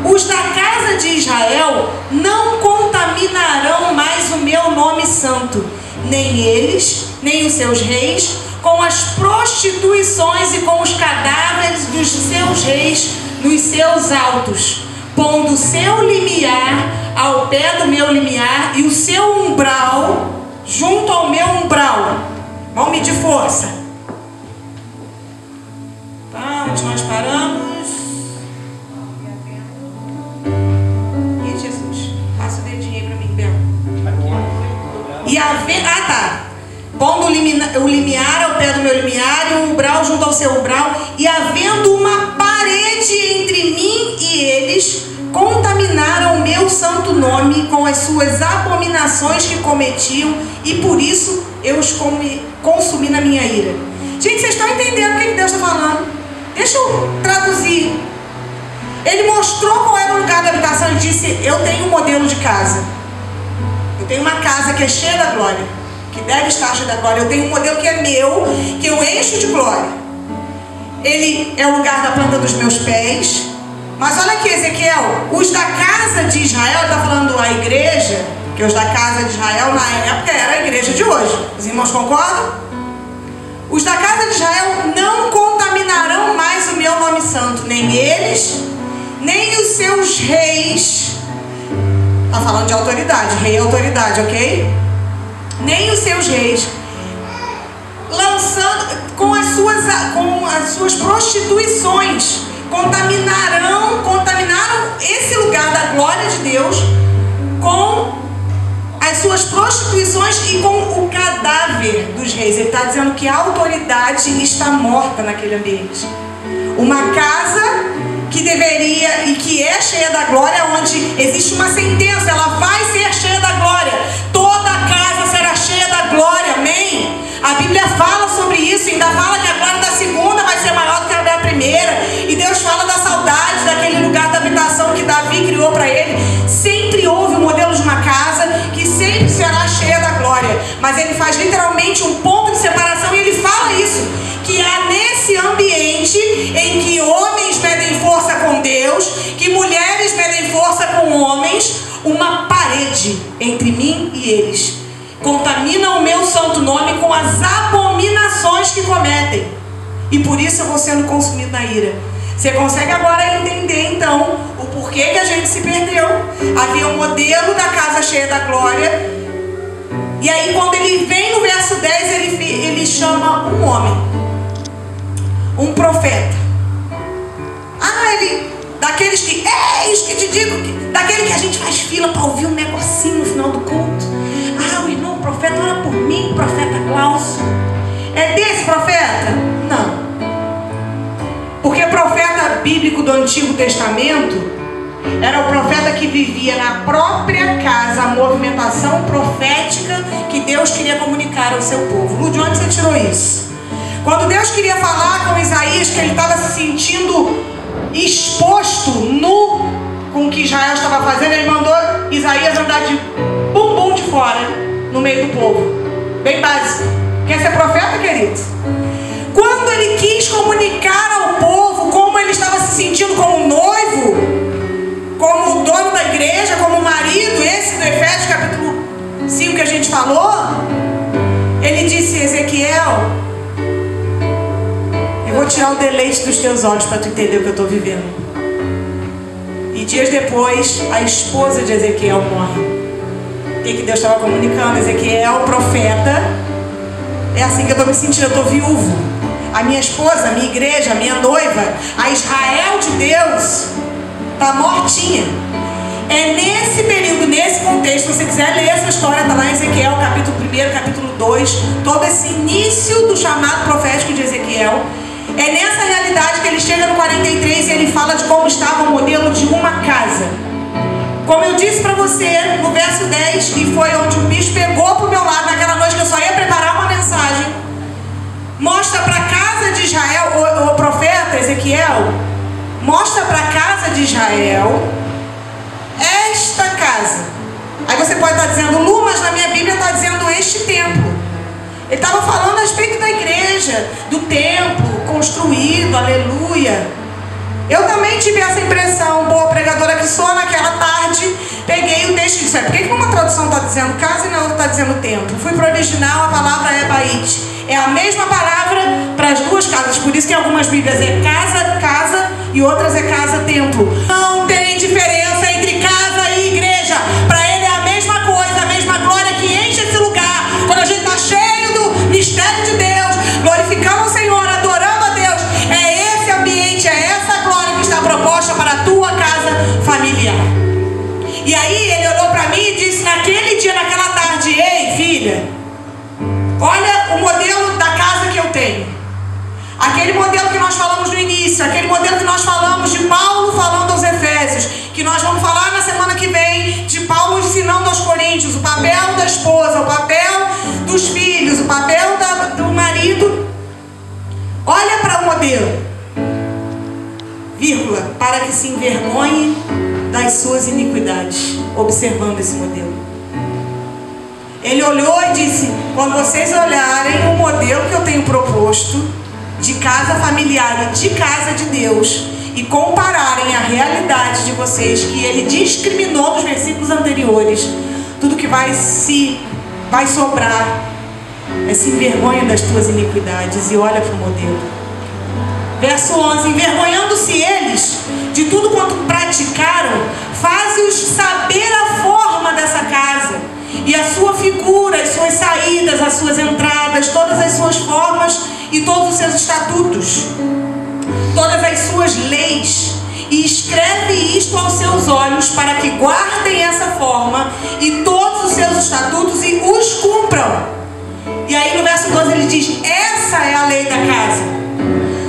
os da casa de Israel não contaminarão mais o meu nome santo, nem eles, nem os seus reis, com as prostituições e com os cadáveres dos seus reis nos seus altos, pondo o seu limiar ao pé do meu limiar e o seu umbral junto ao meu umbral. Vamos medir força. Tá, onde nós paramos? Ih, Jesus, passa o dedinho aí para mim, Bel. Pondo o limiar ao pé do meu limiar e o umbral junto ao seu umbral, e havendo uma parede entre mim e eles, contaminaram o meu santo nome com as suas abominações que cometiam, e por isso eu os consumi na minha ira. Gente, vocês estão entendendo o que Deus está falando? Deixa eu traduzir. Ele mostrou qual era o lugar da habitação e disse: eu tenho um modelo de casa. Eu tenho uma casa que é cheia da glória, que deve estar cheia da glória. Eu tenho um modelo que é meu, que eu encho de glória. Ele é o lugar da planta dos meus pés. Mas olha aqui, Ezequiel, os da casa de Israel, está falando a igreja, que os da casa de Israel na época era a igreja de hoje. Os irmãos concordam? Os da casa de Israel não contaminarão mais o meu nome santo, nem eles, nem os seus reis. Está falando de autoridade, rei é autoridade, ok? Nem os seus reis, lançando com as suas prostituições, contaminaram esse lugar da glória de Deus com as suas prostituições e com o cadáver dos reis. Ele está dizendo que a autoridade está morta naquele ambiente. Uma casa que deveria e que é cheia da glória, onde existe uma sentença, ela vai ser cheia da glória. Toda a casa será cheia da glória, amém? A Bíblia fala sobre isso, ainda fala que a glória da segunda vai ser maior do que a da primeira. E Deus fala da saudade daquele lugar da habitação que Davi criou para ele. Sempre houve um modelo de uma casa que sempre será cheia da glória. Mas ele faz literalmente um ponto de separação e ele fala isso, que há nesse ambiente em que homens medem força com Deus, que mulheres medem força com homens, uma parede entre mim e eles. Contaminam o meu santo nome com as abominações que cometem. E por isso eu vou sendo consumido na ira. Você consegue agora entender então o porquê que a gente se perdeu. Havia um modelo da casa cheia da glória. E aí quando ele vem no verso 10, ele chama um homem, um profeta. Daqueles que, isso que te digo, daquele que a gente faz fila para ouvir um negocinho no final do culto. O irmão profeta, ora por mim, profeta Glaucio. É desse profeta? Não. Porque profeta bíblico do Antigo Testamento era o profeta que vivia na própria casa a movimentação profética que Deus queria comunicar ao seu povo. Lu, de onde você tirou isso? Quando Deus queria falar com Isaías que ele estava se sentindo exposto, nu, com o que Israel estava fazendo, ele mandou Isaías andar de bumbum de fora, no meio do povo. Bem básico. Quer ser profeta, querido? Quando ele quis comunicar ao povo como ele estava se sentindo como noivo, como dono da igreja, como marido, esse do Efésios capítulo 5 que a gente falou, ele disse: Ezequiel, eu vou tirar o deleite dos teus olhos para tu entender o que eu estou vivendo. E dias depois, a esposa de Ezequiel morre. O que Deus estava comunicando? Ezequiel, profeta, é assim que eu estou me sentindo, eu estou viúvo. A minha esposa, a minha igreja, a minha noiva, a Israel de Deus, está mortinha. É nesse período, nesse contexto, se você quiser ler essa história, está lá em Ezequiel, capítulo 1, capítulo 2, todo esse início do chamado profético de Ezequiel. É nessa realidade que ele chega no 43 e ele fala de como estava o modelo de uma casa. Como eu disse para você no verso 10, que foi onde o bicho pegou para o meu lado naquela noite que eu só ia preparar uma mensagem, mostra para a casa de Israel, o profeta Ezequiel, mostra para a casa de Israel esta casa. Aí você pode estar dizendo, Lu, mas na minha Bíblia está dizendo este templo. Ele estava falando a respeito da igreja, do templo construído, aleluia. Eu também tive essa impressão, boa pregadora que sou, naquela tarde, peguei o texto e disse, por que uma tradução está dizendo casa e na outra está dizendo templo? Fui para o original, a palavra é Bait. É a mesma palavra para as duas casas, por isso que em algumas Bíblias é casa, casa, e outras é casa, templo. Não tem diferença entre casa e igreja. Para ele é a mesma coisa, a mesma glória que enche esse lugar. Quando a gente está cheio do mistério de Deus, glorificando o Senhor, adorando a Deus, é esse ambiente, é essa glória que está proposta para a tua casa familiar. E aí ele olhou para mim e disse naquele dia, naquela tarde, ei filha, olha o modelo da casa que eu tenho. Aquele modelo que nós falamos no início, aquele modelo que nós falamos de Paulo falando aos Efésios, que nós vamos falar na semana que vem de Paulo ensinando aos Coríntios, o papel da esposa, o papel dos filhos, o papel do marido. Olha para o modelo, vírgula, para que se envergonhe das suas iniquidades, observando esse modelo. Ele olhou e disse, quando vocês olharem o modelo que eu tenho proposto de casa familiar e de casa de Deus e compararem a realidade de vocês, que ele discriminou nos versículos anteriores, tudo que vai sobrar é se envergonha das tuas iniquidades e olha para o modelo. Verso 11, envergonhando-se eles de tudo quanto praticaram, faze-os saber a forma dessa casa e a sua figura, as suas saídas, as suas entradas, todas as suas formas e todos os seus estatutos, todas as suas leis, e escreve isto aos seus olhos para que guardem essa forma e todos os seus estatutos e os cumpram. E aí no verso 12 ele diz, essa é a lei da casa,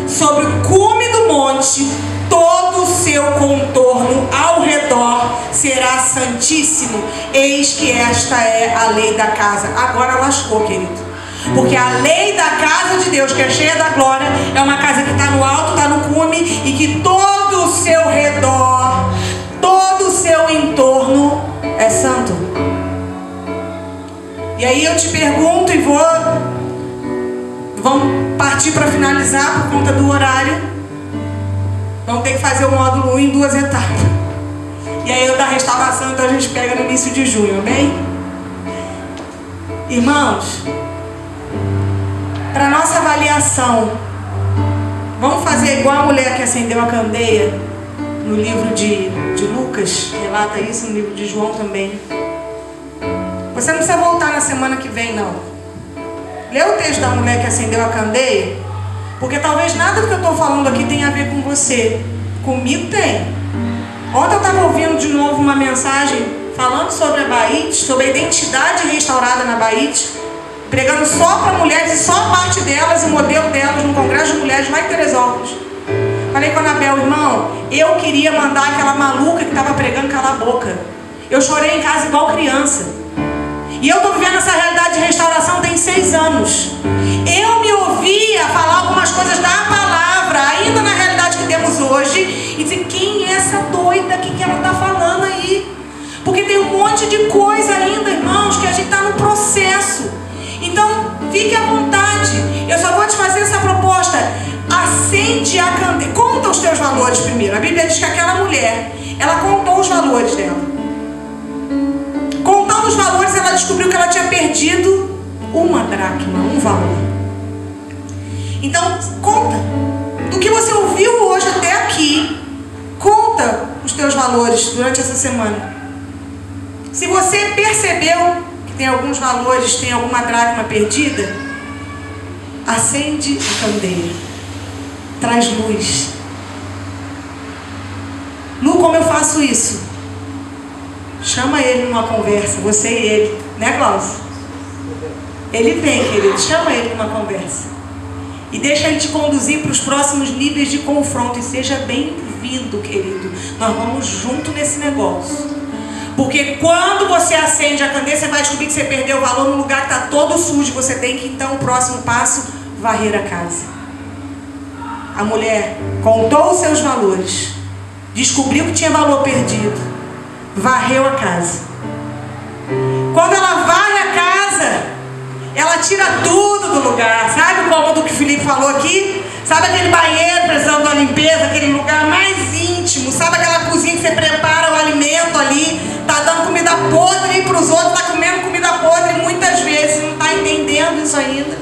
sobre o cume do monte, todo o seu contorno ao redor será santíssimo. Eis que esta é a lei da casa. Agora lascou, querido. Porque a lei da casa de Deus, que é cheia da glória, é uma casa que está no alto, está no cume, e que todo o seu redor, todo o seu entorno é santo. E aí eu te pergunto e vamos partir para finalizar por conta do horário. Vamos ter que fazer o módulo 1 em 2 etapas. E aí eu da restauração, então a gente pega no início de junho, amém? Irmãos, para nossa avaliação, vamos fazer igual a mulher que acendeu a candeia no livro de Lucas, relata isso no livro de João também. Você não precisa voltar na semana que vem, não. Lê o texto da mulher que acendeu a candeia, porque talvez nada do que eu estou falando aqui tenha a ver com você. Comigo tem. Ontem eu estava ouvindo de novo uma mensagem falando sobre a Bait, sobre a identidade restaurada na Bait, pregando só para mulheres e só a parte delas e o modelo delas no Congresso de Mulheres lá em Teresópolis. Falei com a Anabel, irmão, eu queria mandar aquela maluca que estava pregando calar a boca. Eu chorei em casa igual criança. E eu estou vivendo essa realidade de restauração tem 6 anos. Eu me ouvia falar algumas coisas da palavra, ainda na realidade que temos hoje, e dizer, quem é essa doida? O que ela está falando aí? Porque tem um monte de coisa ainda, irmãos, que a gente está no processo. Então, fique à vontade. Eu só vou te fazer essa proposta. Acende a candeia. Conta os teus valores primeiro. A Bíblia diz que aquela mulher, ela contou os valores dela. Contando os valores, ela descobriu que ela tinha perdido uma dracma, um valor. Então, conta. Do que você ouviu hoje até aqui, conta os teus valores durante essa semana. Se você percebeu que tem alguns valores, tem alguma dracma perdida, acende a candeia. Traz luz. Lu, como eu faço isso? Chama ele numa conversa, você e ele, né, Glaucio? Ele vem, querido, chama ele numa conversa. E deixa ele te conduzir para os próximos níveis de confronto. E seja bem-vindo, querido. Nós vamos junto nesse negócio. Porque quando você acende a candeia, você vai descobrir que você perdeu o valor num lugar que está todo sujo. Você tem que, então, o próximo passo, varrer a casa. A mulher contou os seus valores, descobriu que tinha valor perdido, varreu a casa. Quando ela varre a casa, ela tira tudo do lugar. Sabe o cômodo que o Felipe falou aqui? Sabe aquele banheiro precisando de uma limpeza, aquele lugar mais íntimo? Sabe aquela cozinha que você prepara o alimento ali, tá dando comida podre para os outros, tá comendo comida podre muitas vezes, não está entendendo isso ainda.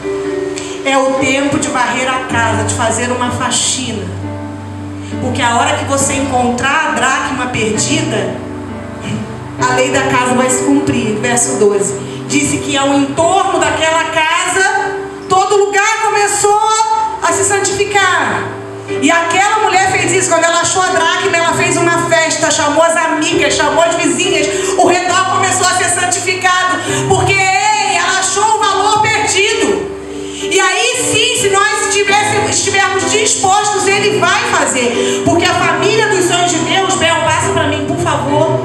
É o tempo de varrer a casa, de fazer uma faxina. Porque a hora que você encontrar a dracma perdida, a lei da casa vai se cumprir. Verso 12. Disse que ao entorno daquela casa, todo lugar começou a se santificar. E aquela mulher fez isso. Quando ela achou a dracma, ela fez uma festa, chamou as amigas, chamou as vizinhas. O redor começou a ser santificado, porque ela achou o valor perdido. E aí sim, se nós estivermos dispostos, Ele vai fazer. Porque a família dos sonhos de Deus, Bel, passa para mim, por favor.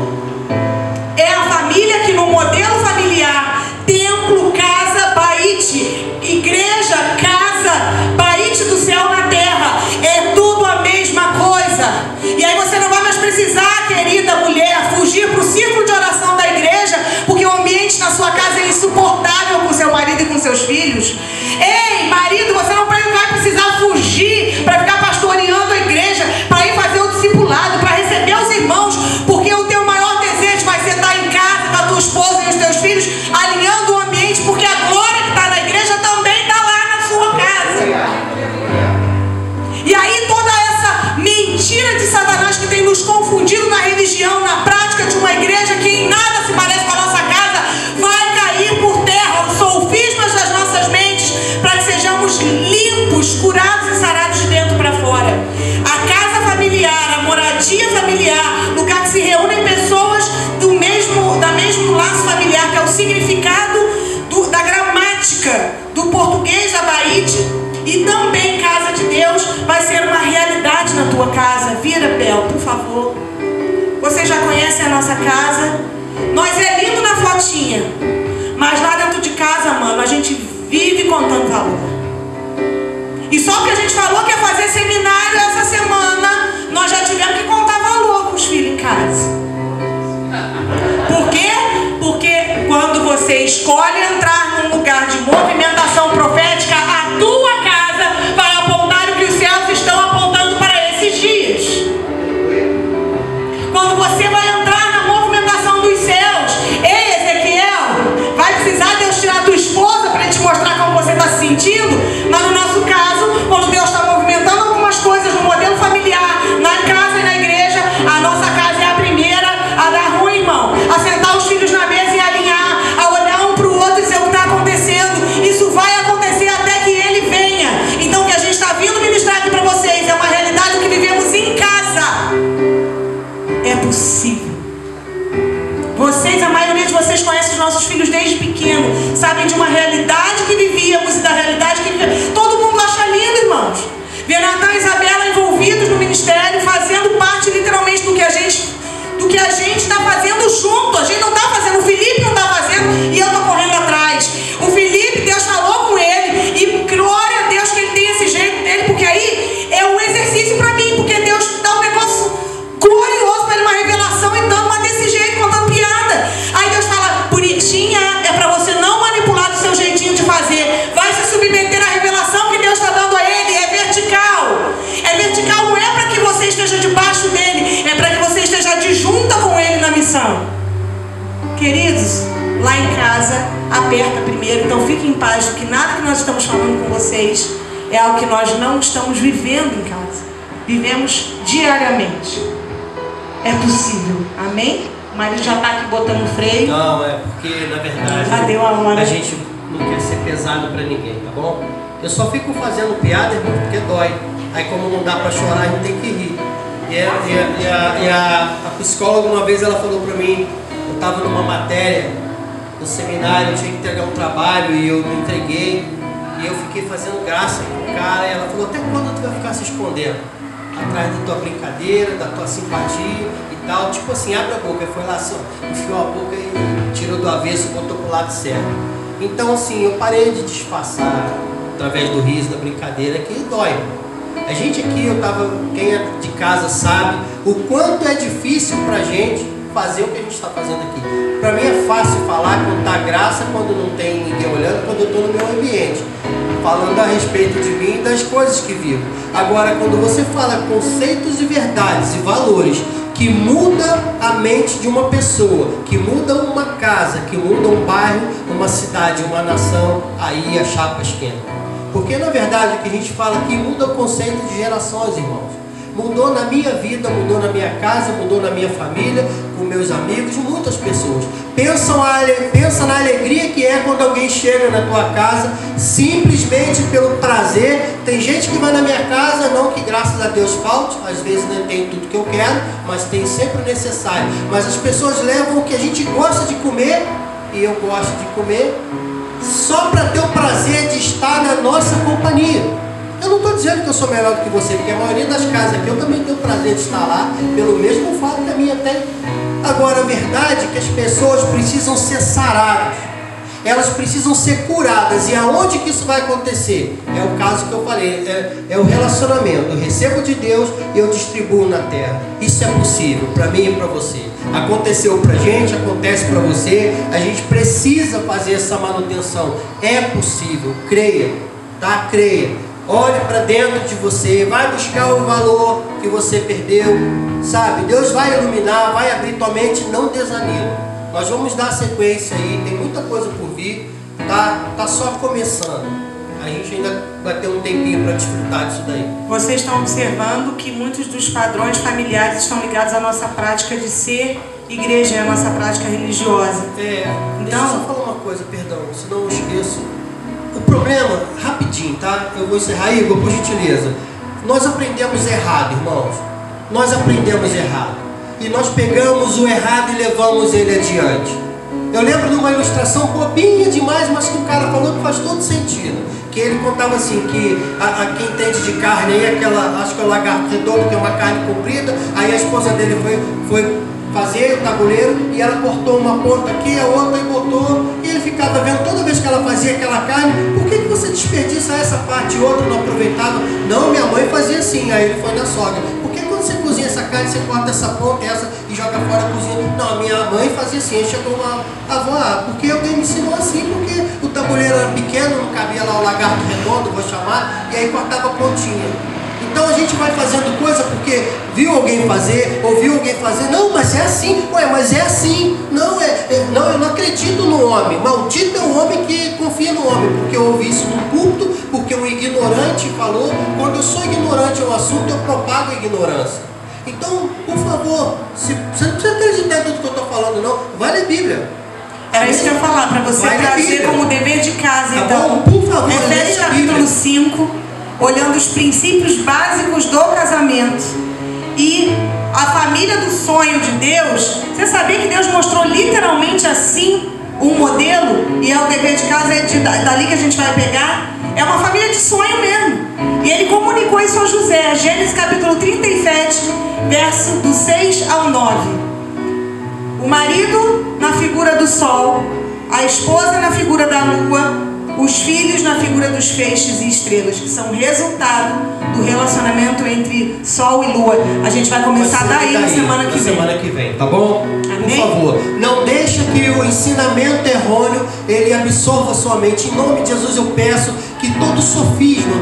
É a família que no modelo familiar, templo, casa, baite, igreja, casa, baite do céu na terra, é tudo a mesma coisa. E aí você não vai mais precisar, querida mulher, fugir para o círculo de oração da igreja, porque o ambiente na sua casa é insuportável com seu marido e com seus filhos. Ei, marido, você não vai precisar fugir para ficar pastoreando a igreja, para ir fazer o discipulado, para receber os irmãos, porque o teu maior desejo vai ser estar em casa com a tua esposa e os teus filhos, alinhando o ambiente, porque a glória que está na igreja também está lá na sua casa. E aí toda essa mentira de Satanás que tem nos confundido na religião, na prática de uma igreja que em nada se parece com a nossa casa, vai cair por terra. Os sofismas das nossas mentes, para que sejamos limpos, curados e sarados de dentro para fora. A casa familiar, a moradia familiar, lugar que se reúnem pessoas do mesmo laço familiar, que é o significado da gramática do português da Baite, e também casa de Deus, vai ser uma realidade na tua casa. Vira, Bel, por favor. Vocês já conhecem a nossa casa. Nós é lindo na fotinha, mas lá dentro de casa, mano, a gente vive contando valor. E só que a gente falou que ia fazer seminário essa semana, nós já tivemos que contar valor com os filhos em casa. Por quê? Porque quando você escolhe entrar num lugar de movimentação profética, a tua casa vai apontar o que os céus estão apontando para esses dias. Quando você vai entrar na movimentação dos céus, ei, Ezequiel, vai precisar Deus tirar a tua esposa para te mostrar como você está se sentindo? Mas no nosso caso, quando Deus está movimentando algumas coisas no modelo familiar, na casa e na igreja, a nossa casa é a primeira a dar ruim, irmão, a sentar os filhos na mesa e alinhar, a olhar um para o outro e dizer o que está acontecendo. Isso vai acontecer até que Ele venha. Então o que a gente está vindo ministrar aqui para vocês é uma realidade que vivemos em casa. É possível. Vocês, a maioria de vocês conhecem os nossos filhos desde pequeno, sabem de uma realidade que vivíamos e da realidade que vivíamos. Todo mundo acha lindo, irmãos, ver Natan e Isabela envolvidos no ministério, fazendo parte literalmente do que a gente está fazendo junto. A gente não está fazendo, o Felipe não está fazendo e eu estou correndo atrás. O Felipe, Deus falou com ele e glória a Deus que ele tem esse jeito dele, porque aí é um exercício para mim, porque Deus dá um negócio glorioso para ele, uma revelação, e dando uma desse jeito, contando piada. Aí Deus fala, bonitinha, é para você não manipular do seu jeitinho de fazer, vai se submeter à revelação que Deus está dando a ele. É vertical. É vertical, não é para que você esteja debaixo dele, é para que você esteja adjunta com ele na missão. Queridos, lá em casa, aperta primeiro, então fiquem em paz, porque nada que nós estamos falando com vocês é algo que nós não estamos vivendo em casa. Vivemos diariamente. É possível, amém? O marido já está aqui botando freio. Não, é porque na verdade já deu a hora. A gente não quer ser pesado para ninguém, tá bom? Eu só fico fazendo piada, irmão, porque dói. Aí como não dá para chorar, a gente tem que rir. A psicóloga uma vez ela falou para mim, eu estava numa matéria no seminário, eu tinha que entregar um trabalho e eu me entreguei e eu fiquei fazendo graça com o cara e ela falou, até quando tu vai ficar se escondendo? Atrás da tua brincadeira, da tua simpatia e tal, tipo assim, abre a boca. Ele foi lá assim, ó, enfiou a boca e tirou do avesso e botou pro lado certo. Então assim, eu parei de disfarçar através do riso, da brincadeira, que dói. A gente aqui, quem é de casa sabe o quanto é difícil pra gente fazer o que a gente está fazendo aqui. Para mim é fácil falar, contar graça quando não tem ninguém olhando, quando eu estou no meu ambiente, falando a respeito de mim e das coisas que vivo. Agora, quando você fala conceitos e verdades e valores que muda a mente de uma pessoa, que muda uma casa, que muda um bairro, uma cidade, uma nação, aí a chapa esquenta. Porque na verdade o que a gente fala aqui muda o conceito de gerações, irmãos. Mudou na minha vida, mudou na minha casa, mudou na minha família, com meus amigos, muitas pessoas. Pensa na alegria que é quando alguém chega na tua casa, simplesmente pelo prazer. Tem gente que vai na minha casa, não que graças a Deus falte, às vezes não tem tudo que eu quero, mas tem sempre o necessário. Mas as pessoas levam o que a gente gosta de comer, e eu gosto de comer, só para ter o prazer de estar na nossa companhia. Eu não estou dizendo que eu sou melhor do que você, porque a maioria das casas aqui eu também tenho o prazer de estar lá, pelo mesmo fato que a minha tem. Agora, a verdade é que as pessoas precisam ser saradas, elas precisam ser curadas. E aonde que isso vai acontecer? É o caso que eu falei, é o relacionamento. Eu recebo de Deus e eu distribuo na terra. Isso é possível para mim e para você. Aconteceu para a gente, acontece para você. A gente precisa fazer essa manutenção. É possível, creia, tá? Creia. Olhe para dentro de você, vai buscar o valor que você perdeu, sabe? Deus vai iluminar, vai abrir tua mente, não desanima. Nós vamos dar sequência aí, tem muita coisa por vir, tá só começando. A gente ainda vai ter um tempinho para desfrutar disso daí. Vocês estão observando que muitos dos padrões familiares estão ligados à nossa prática de ser igreja, à nossa prática religiosa. Deixa eu só falar uma coisa, perdão, senão eu esqueço. O problema, rapidinho, tá? Eu vou encerrar, Igor, por gentileza. Nós aprendemos errado, irmãos. Nós aprendemos errado. E nós pegamos o errado e levamos ele adiante. Eu lembro de uma ilustração bobinha demais, mas que o cara falou que faz todo sentido. Que ele contava assim, que quem entende de carne aí, aquela, acho que é o lagarto redondo, que é uma carne comprida, aí a esposa dele foi fazer o tabuleiro e ela cortou uma ponta aqui, a outra e botou, e ele ficava vendo toda vez que ela fazia aquela carne, por que você desperdiça essa parte e outra, não aproveitava? Não, minha mãe fazia assim. Aí ele foi na sogra, por que quando você cozinha essa carne, você corta essa ponta essa e joga fora a cozinha? Não, minha mãe fazia assim. Aí chegou uma avó, porque alguém me ensinou assim, porque o tabuleiro era pequeno, não cabia lá o lagarto redondo, vou chamar, e aí cortava a pontinha. Então a gente vai fazendo coisa porque viu alguém fazer, ouviu alguém fazer. Não, mas é assim. Ué, mas é assim. Não, não, eu não acredito no homem. Maldito é o homem que confia no homem. Porque eu ouvi isso no culto, porque um ignorante falou. Quando eu sou ignorante ao assunto, eu propago a ignorância. Então, por favor, você não precisa acreditar em tudo que eu estou falando, não. Vai ler Bíblia. Era isso que eu ia falar, para você trazer como dever de casa. Tá então, bom? Por favor, Efésios capítulo 5, olhando os princípios básicos do casamento e a família do sonho de Deus. Você sabia que Deus mostrou literalmente assim um modelo? E é o dever de casa, dali que a gente vai pegar. É uma família de sonho mesmo. E ele comunicou isso a José. Gênesis capítulo 37, verso do 6 ao 9. O marido na figura do sol, a esposa na figura da lua, os filhos na figura dos feixes e estrelas, que são resultado do relacionamento entre sol e lua. A gente vai começar daí na semana que vem. Tá bom? Amém? Por favor, não deixe que o ensinamento errôneo ele absorva sua mente. Em nome de Jesus eu peço que todo sofisma,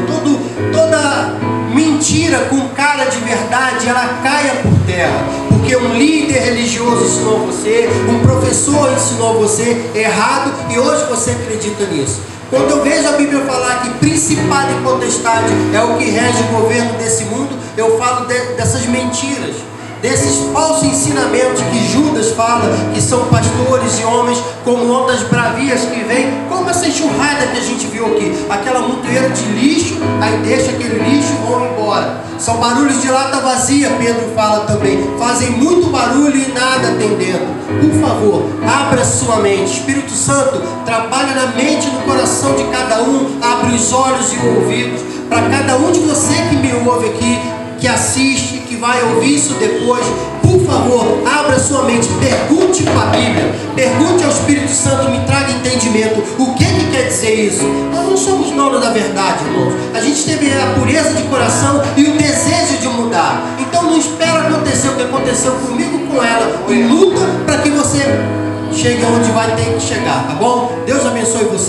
toda mentira com cara de verdade, ela caia por terra. Porque um líder religioso ensinou você, um professor ensinou você errado e hoje você acredita nisso. Quando eu vejo a Bíblia falar que principado e potestade é o que rege o governo desse mundo, eu falo dessas mentiras. desses falsos ensinamentos que Judas fala, que são pastores e homens como ondas bravias que vêm, como essa enxurrada que a gente viu aqui, aquela montoeira de lixo, aí deixa aquele lixo e vão embora. São barulhos de lata vazia, Pedro fala também, fazem muito barulho e nada atendendo. Por favor, abra sua mente. Espírito Santo, trabalha na mente e no coração de cada um, abre os olhos e ouvidos, para cada um de você que me ouve aqui, que assiste, que vai ouvir isso depois, por favor, abra sua mente, pergunte para a Bíblia, pergunte ao Espírito Santo, me traga entendimento, o que quer dizer isso? Nós não somos donos da verdade, irmãos, a gente teve a pureza de coração e o desejo de mudar, então não espera acontecer o que aconteceu comigo, com ela, e luta para que você chegue onde vai ter que chegar, tá bom? Deus abençoe você.